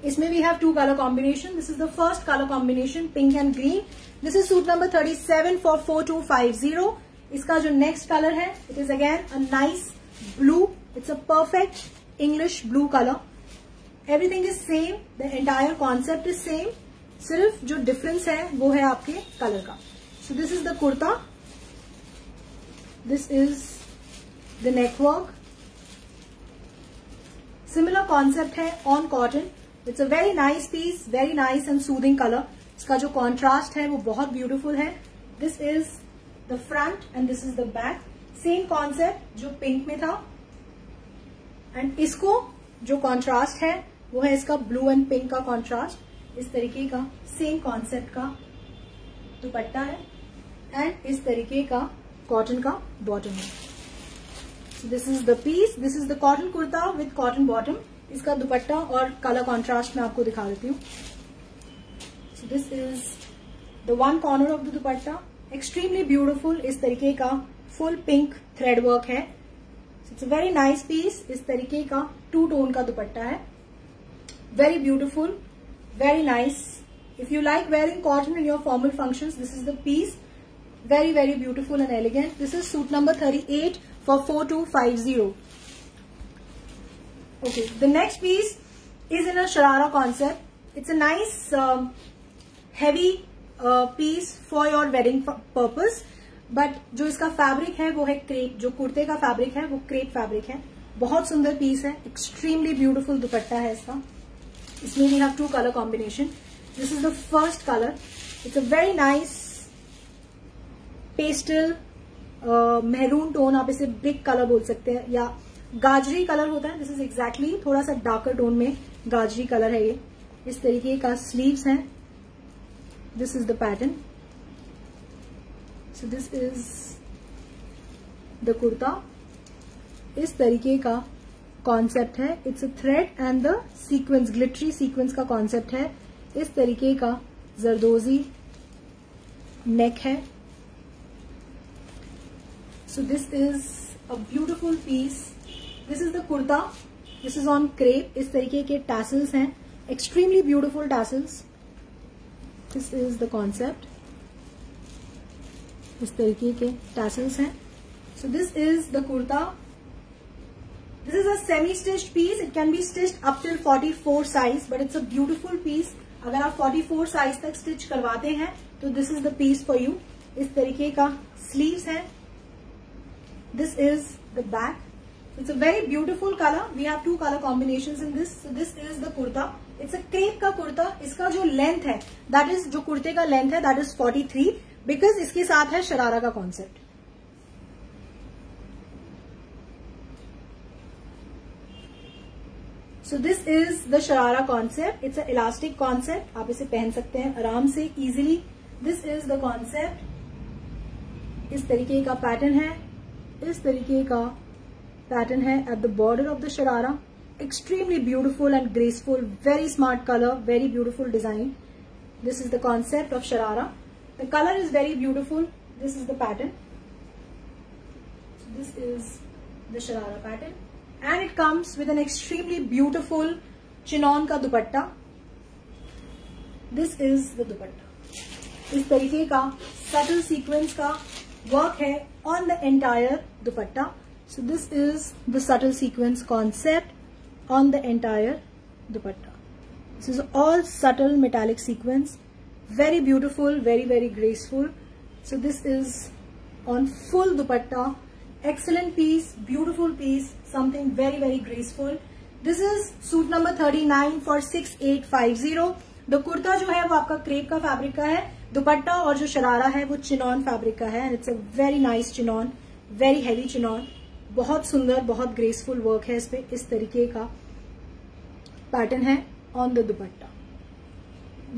Speaker 1: इसमें we have two color combination. This is the first color combination, pink and green. This is suit number 37 for 4250. इसका जो next color है, it is again a nice blue. It's a perfect English blue color. Everything is same. The entire concept is same. सिर्फ जो difference है वो है आपके color का. So this is the kurta. This is the neck work. Similar concept है on cotton. It's a very nice piece, very nice and soothing color. इसका जो contrast है वो बहुत beautiful है. This is the front and this is the back. Same concept जो pink में था. And इसको जो contrast है वो है इसका blue and pink का contrast. इस तरीके का same concept का दुपट्टा है and इस तरीके का cotton का bottom है. So this is the piece. This is the cotton kurta with cotton bottom. इसका दुपट्टा और कलर कॉन्ट्रास्ट मैं आपको दिखा देती हूँ. So this is the one corner of the dupatta. Extremely beautiful. इस तरीके का full pink thread work है. So it's a very nice piece. इस तरीके का two tone का दुपट्टा है. Very beautiful. Very nice. If you like wearing cotton in your formal functions, this is the piece. Very very beautiful and elegant. This is suit number 38 for 4250. Okay, the next piece is in a sharara concept. It's a nice heavy piece for your wedding purpose. But जो इसका fabric है वो है crepe. जो कुर्ते का fabric है वो crepe fabric है. बहुत सुंदर piece है. Extremely beautiful दुपट्टा है इसका. इसमें we have two color combination. This is the first color. It's a very nice pastel maroon tone. आप इसे ब्रिक कलर बोल सकते हैं या गाजरी कलर होता है. दिस इज एग्जैक्टली थोड़ा सा डार्कर टोन में गाजरी कलर है ये. इस तरीके का स्लीव्स हैं. This is the pattern. So this is the kurta. इस तरीके का कॉन्सेप्ट है. It's a thread and the sequence, glittery sequence का कॉन्सेप्ट है. इस तरीके का जरदोजी नेक है. So this is a beautiful piece. This is the kurta. This is on crepe. इस तरीके के tassels हैं. Extremely beautiful tassels. This is the concept. इस तरीके के tassels हैं. So this is the kurta. This is a semi-stitched piece. It can be stitched up till 44 size, but it's a beautiful piece. अगर आप 44 size तक stitch करवाते हैं, तो this is the piece for you. इस तरीके का sleeves हैं. This is the back. It's a very beautiful color. We have two color combinations in this. So this is the kurta. It's a crepe का kurta. इसका जो length है, that is जो कुर्ते का length है, that is 43. Because इसके साथ है शरारा का concept. So this is the sharara concept. It's a elastic concept. आप इसे पहन सकते हैं आराम से easily. This is the concept. इस तरीके का पैटर्न है. इस तरीके का पैटर्न है at the border of the sharara. Extremely beautiful and graceful. Very smart colour. Very beautiful design. This is the concept of sharara. The color is very beautiful. This is the pattern. So this is the sharara pattern, and it comes with an extremely beautiful chinon का दुपट्टा. This is the दुपट्टा. इस तरीके का subtle sequence का work है on the entire dupatta. So this is the subtle sequence concept on the entire dupatta. This is all subtle metallic sequence. Very beautiful, very graceful. So this is on full dupatta. Excellent piece, beautiful piece, something very graceful. This is suit number 39 for 6850. The kurta जो है वो आपका crepe का fabric का है. दुपट्टा और जो शरारा है वो चिनॉन फैब्रिक का है. And it's a very nice chinon, very heavy chinon. बहुत सुंदर, बहुत ग्रेसफुल वर्क है इस पे. इस तरीके का पैटर्न है on the dupatta.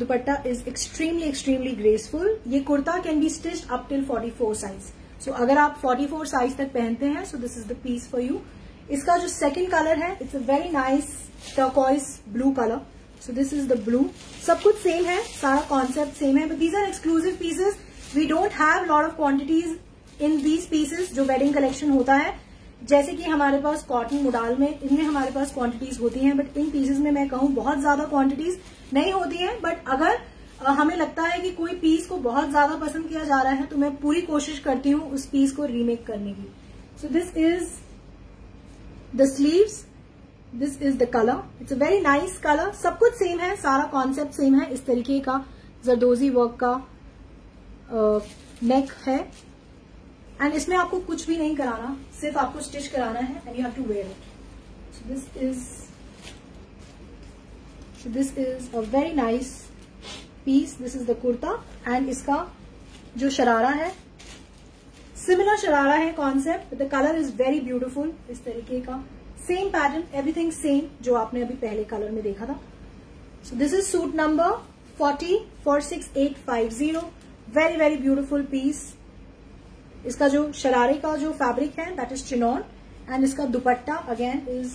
Speaker 1: Dupatta is extremely graceful. ये kurta can be stitched up till 44 size. So अगर आप 44 size तक पहनते हैं, so this is the piece for you. इसका जो second color है, it's a very nice turquoise blue color. So this is the blue. सब कुछ same है, सारा concept same है, but these are exclusive pieces. We don't have lot of quantities in these pieces जो wedding collection होता है. जैसे कि हमारे पास कॉटन मुडाल में, इनमें हमारे पास क्वांटिटीज होती हैं, बट इन पीसेस में मैं कहूँ बहुत ज्यादा क्वांटिटीज नहीं होती हैं. बट अगर हमें लगता है कि कोई पीस को बहुत ज्यादा पसंद किया जा रहा है तो मैं पूरी कोशिश करती हूँ उस पीस को रीमेक करने की. सो this is the sleeves. This is the colour. It's a very nice colour. सब कुछ सेम है, सारा कॉन्सेप्ट सेम है. इस तरीके का जरदोजी वर्क का नेक है. एंड इसमें आपको कुछ भी नहीं कराना, सिर्फ आपको स्टिच कराना है. And you have to wear it. So this is a very nice piece. This is the kurta. And इसका जो शरारा है, सिमिलर शरारा है concept. The colour is very beautiful. इस तरीके का सेम पैटर्न, एवरीथिंग सेम जो आपने अभी पहले कलर में देखा था. So this is suit number 40 for 6850. Very beautiful piece. इसका जो शरारे का जो फैब्रिक है दैट इज चिनॉन. एंड इसका dupatta again is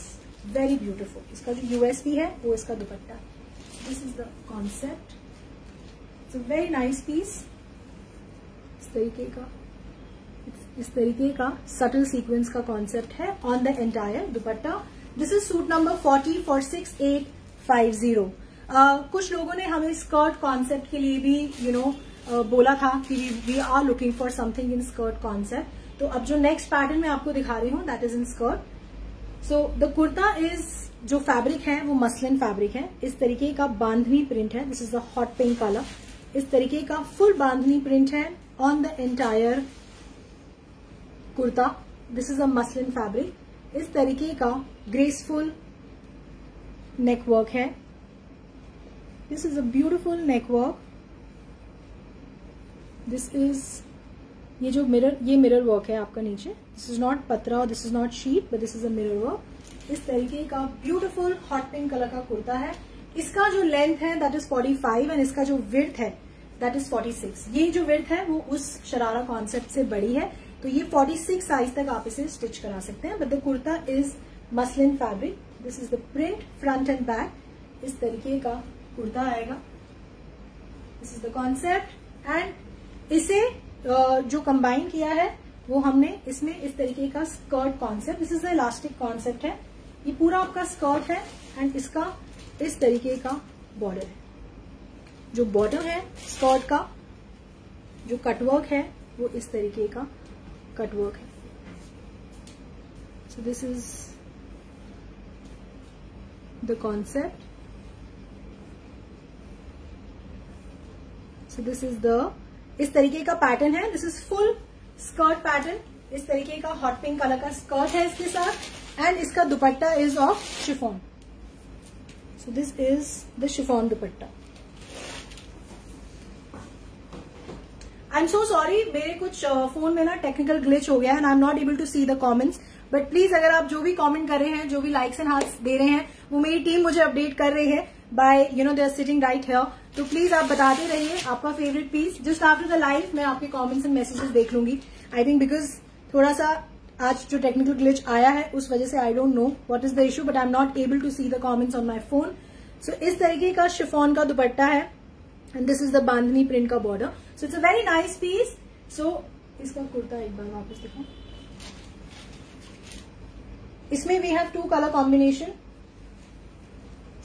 Speaker 1: very beautiful. इसका जो यूएसपी है वो इसका dupatta. This is the concept. It's a very nice piece. इस तरीके का सटल सीक्वेंस का कॉन्सेप्ट है on the entire dupatta. This is suit number 40 for 6850. कुछ लोगों ने हमें स्कर्ट कॉन्सेप्ट के लिए भी बोला था कि we are looking for something in skirt concept. तो अब जो नेक्स्ट पैटर्न मैं आपको दिखा रही हूँ that is in skirt. So the kurta is, जो फैब्रिक है वो मसलिन फैब्रिक है. इस तरीके का बांधनी प्रिंट है. This is the hot pink colour. इस तरीके का फुल बांधनी प्रिंट है on the entire kurta. This is a muslin fabric. इस तरीके का ग्रेसफुल नेक वर्क है. This is a beautiful neck work. This is, ये जो मिरर वर्क है आपका नीचे. दिस इज नॉट पतरा और this is not sheet, but this is a mirror work. इस तरीके का ब्यूटीफुल हॉट पिंक कलर का कुर्ता है. इसका जो लेंथ है दैट इज 45 एंड इसका जो विड्थ है दैट इज 46. ये जो विड्थ है वो उस शरारा कॉन्सेप्ट से बड़ी है, तो ये 46 साइज तक आप इसे स्टिच करा सकते हैं. But the kurta is muslin fabric. This is the print front and back. इस तरीके का कुर्ता आएगा. This is the concept. And इसे जो कंबाइन किया है वो हमने इसमें इस तरीके का skirt concept. This is the elastic concept है. ये पूरा आपका स्कर्ट है एंड इसका इस तरीके का बॉर्डर है. जो बॉर्डर है स्कर्ट का, जो कटवर्क है वो इस तरीके का कटवर्क है. So this is the concept. So this is the, इस तरीके का पैटर्न है. This is full skirt pattern. इस तरीके का हॉट पिंक कलर का स्कर्ट है इसके साथ. एंड इसका दुपट्टा is of chiffon. So this is the chiffon dupatta. I am so sorry, मेरे कुछ फोन में ना टेक्निकल ग्लिच हो गया है and I am not able to see the comments. But please अगर आप जो भी कमेंट कर रहे हैं, जो भी लाइक्स एंड हार्ट्स दे रहे हैं, वो मेरी टीम मुझे अपडेट कर रही है by they are sitting right here. तो प्लीज आप बताते रहिए आपका favourite piece. Just after the live मैं आपके कमेंट्स एंड मैसेजेस देख लूंगी। आई थिंक बिकॉज थोड़ा सा आज जो टेक्निकल ग्लिच आया है उस वजह से I don't know what is the issue, but I am not able to see the comments on my phone. So इस तरीके का शिफॉन का दुपट्टा है and this is the bandhani print का border. So it's a very nice piece. So इसका कुर्ता एक बार वापस दिखाऊं। इसमें we have 2 colour combination.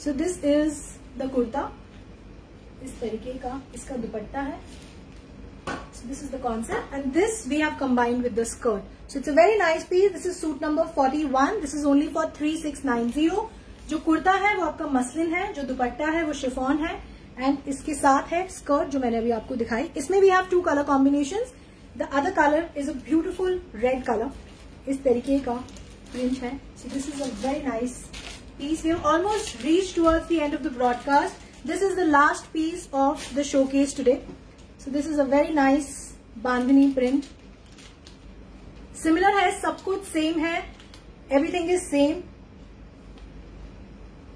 Speaker 1: So this is the kurta, इस तरीके का इसका दुपट्टा है। So this is the concept and this we have combined with the skirt. So it's a very nice piece. This is suit number 41. This is only for 3690. जो कुर्ता है वो आपका muslin है, जो दुपट्टा है वो शिफॉन है एंड इसके साथ है स्कर्ट जो मैंने अभी आपको दिखाई। इसमें we have 2 color combinations. The other color is a beautiful red color. इस तरीके का प्रिंट है। So this is a very nice piece. We have almost reached towards the end of the broadcast. This is the last piece of the showcase today. So this is a very nice bandhani print. Similar है, सब कुछ same है, everything is same.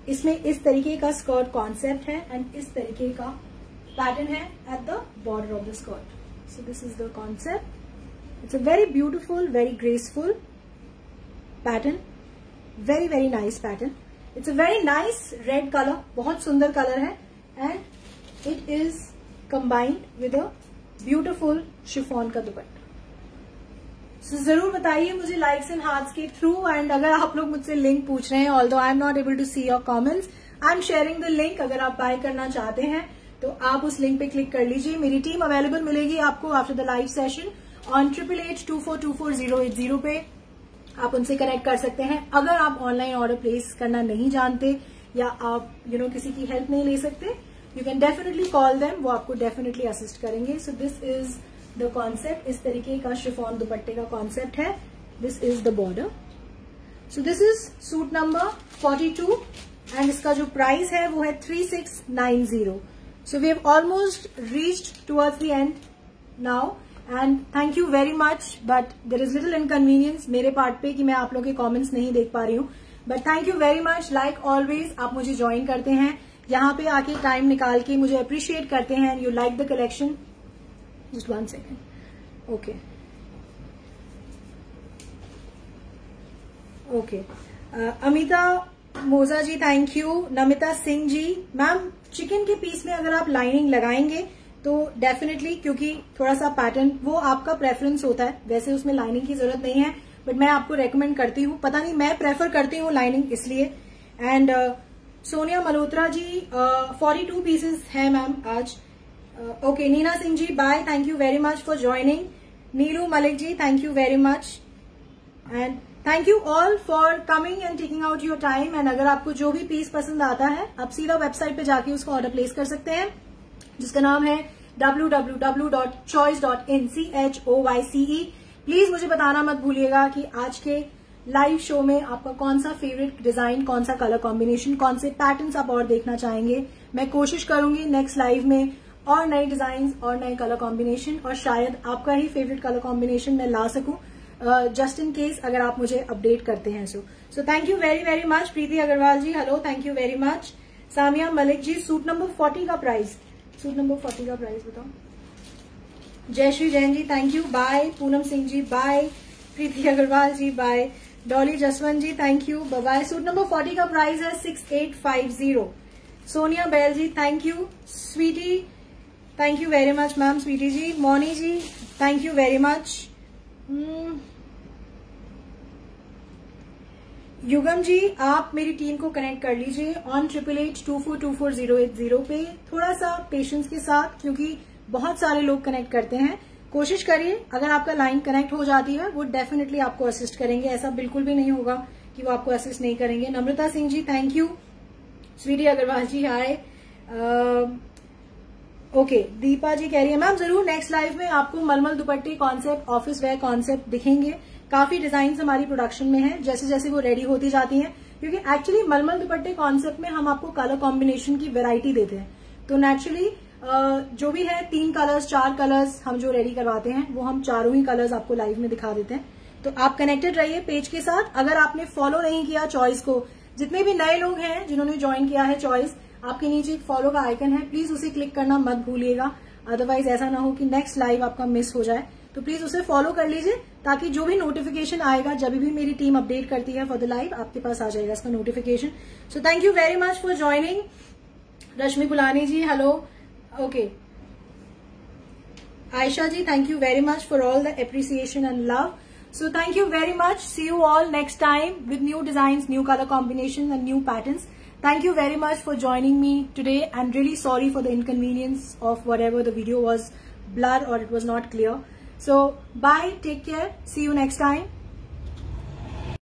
Speaker 1: इसमें इस तरीके का skirt concept है and इस तरीके का पैटर्न है at the border of the skirt. So this is the concept. It's a very beautiful, very graceful pattern, very very nice pattern. It's a very nice red colour, बहुत सुंदर colour है and it is combined with a beautiful chiffon का dupatta. So, जरूर बताइए मुझे likes and hearts के through. And अगर आप लोग मुझसे लिंक पूछ रहे हैं, although I am not able to see your comments, I am sharing the link. अगर आप बाय करना चाहते हैं तो आप उस लिंक पे क्लिक कर लीजिए. मेरी टीम अवेलेबल मिलेगी आपको after the live session on 8882424080 पे. आप उनसे कनेक्ट कर सकते हैं. अगर आप ऑनलाइन ऑर्डर प्लेस करना नहीं जानते या आप किसी की हेल्प नहीं ले सकते, you can definitely call them, वो आपको डेफिनेटली असिस्ट करेंगे. So this is the concept. इस तरीके का शिफॉन दुपट्टे का कॉन्सेप्ट है. This is the border. So this is suit number 42 and इसका जो प्राइस है वो है 3690. So we have almost reached towards the end now and thank you very much. But there is little inconvenience मेरे part पे कि मैं आप लोगों के कॉमेंट्स नहीं देख पा रही हूँ. But thank you very much. Like always आप मुझे ज्वाइन करते हैं, यहाँ पे आके टाइम निकाल के मुझे अप्रिशिएट करते हैं. You like the collection. Just 1 second. Okay. Okay. Amita Moja ji thank you. Namita Singh ji, ma'am chikan के पीस में अगर आप लाइनिंग लगाएंगे तो डेफिनेटली, क्योंकि थोड़ा सा पैटर्न वो आपका प्रेफरेंस होता है, वैसे उसमें लाइनिंग की जरूरत नहीं है, बट मैं आपको रेकमेंड करती हूँ. पता नहीं, मैं प्रेफर करती हूँ लाइनिंग इसलिए. एंड सोनिया मल्होत्रा जी 42 पीसेस है मैम आज. Okay, Neena Singh ji bye, thank you very much for joining. Neelu Malik ji thank you very much and thank you all for coming and taking out your time. And अगर आपको जो भी पीस पसंद आता है आप सीधा वेबसाइट पे जाके उसका ऑर्डर प्लेस कर सकते हैं, जिसका नाम है www.choice.in. CHOYCE. प्लीज मुझे बताना मत भूलिएगा कि आज के लाइव शो में आपका कौन सा फेवरेट डिजाइन, कौन सा कलर कॉम्बिनेशन, कौन से पैटर्न्स आप और देखना चाहेंगे. मैं कोशिश करूंगी नेक्स्ट लाइव में और नए डिजाइन और नए कलर कॉम्बिनेशन, और शायद आपका ही फेवरेट कलर कॉम्बिनेशन मैं ला सकूं, जस्ट इन केस अगर आप मुझे अपडेट करते हैं. So thank you very very much. Preeti Agarwal ji hello, thank you very much. Samia Malik ji suit number 40 का प्राइस, सूट नंबर 40 का प्राइस बताओ. Jayashree Jain ji thank you bye. Poonam Singh ji bye. Preeti Agarwal ji bye. Dolly Jaswant ji thank you bye. Suit number 40 का price है 6850. सोनिया बैल ji thank you. Sweety thank you very much ma'am. Sweety ji. Moni ji thank you very much. Yugam ji आप मेरी team को connect कर लीजिए ऑन 8882424080 पे. थोड़ा सा पेशेंस के साथ, क्योंकि बहुत सारे लोग कनेक्ट करते हैं. कोशिश करिए, अगर आपका लाइन कनेक्ट हो जाती है वो डेफिनेटली आपको असिस्ट करेंगे. ऐसा बिल्कुल भी नहीं होगा कि वो आपको असिस्ट नहीं करेंगे. Namrata Singh ji thank you. Sweety Agarwal ji hi. Okay Deepa ji कह रही है मैम जरूर नेक्स्ट लाइव में आपको मलमल दुपट्टे कॉन्सेप्ट, ऑफिस वेयर कॉन्सेप्ट दिखेंगे. काफी डिजाइन हमारी प्रोडक्शन में है, जैसे जैसे वो रेडी होती जाती हैं, क्योंकि एक्चुअली मलमल दुपट्टे कॉन्सेप्ट में हम आपको कलर कॉम्बिनेशन की वेराइटी देते हैं. तो नेचुरली जो भी है 3 कलर्स 4 कलर्स हम जो रेडी करवाते हैं वो हम चारों ही कलर्स आपको लाइव में दिखा देते हैं. तो आप कनेक्टेड रहिए पेज के साथ। अगर आपने फॉलो नहीं किया चॉइस को, जितने भी नए लोग हैं जिन्होंने ज्वाइन किया है चॉइस, आपके नीचे एक फॉलो का आइकन है, प्लीज उसे क्लिक करना मत भूलिएगा। अदरवाइज ऐसा ना हो कि नेक्स्ट लाइव आपका मिस हो जाए, तो प्लीज उसे फॉलो कर लीजिए ताकि जो भी नोटिफिकेशन आएगा, जब भी मेरी टीम अपडेट करती है फॉर द लाइव, आपके पास आ जाएगा इसका notification. So thank you very much for joining. Rashmi Bulani ji hello, okay. Ayesha ji thank you very much for all the appreciation and love. So thank you very much. See you all next time with new designs, new color combinations and new patterns. Thank you very much for joining me today, and really sorry for the inconvenience of whatever the video was blurred or it was not clear. So bye, take care, see you next time.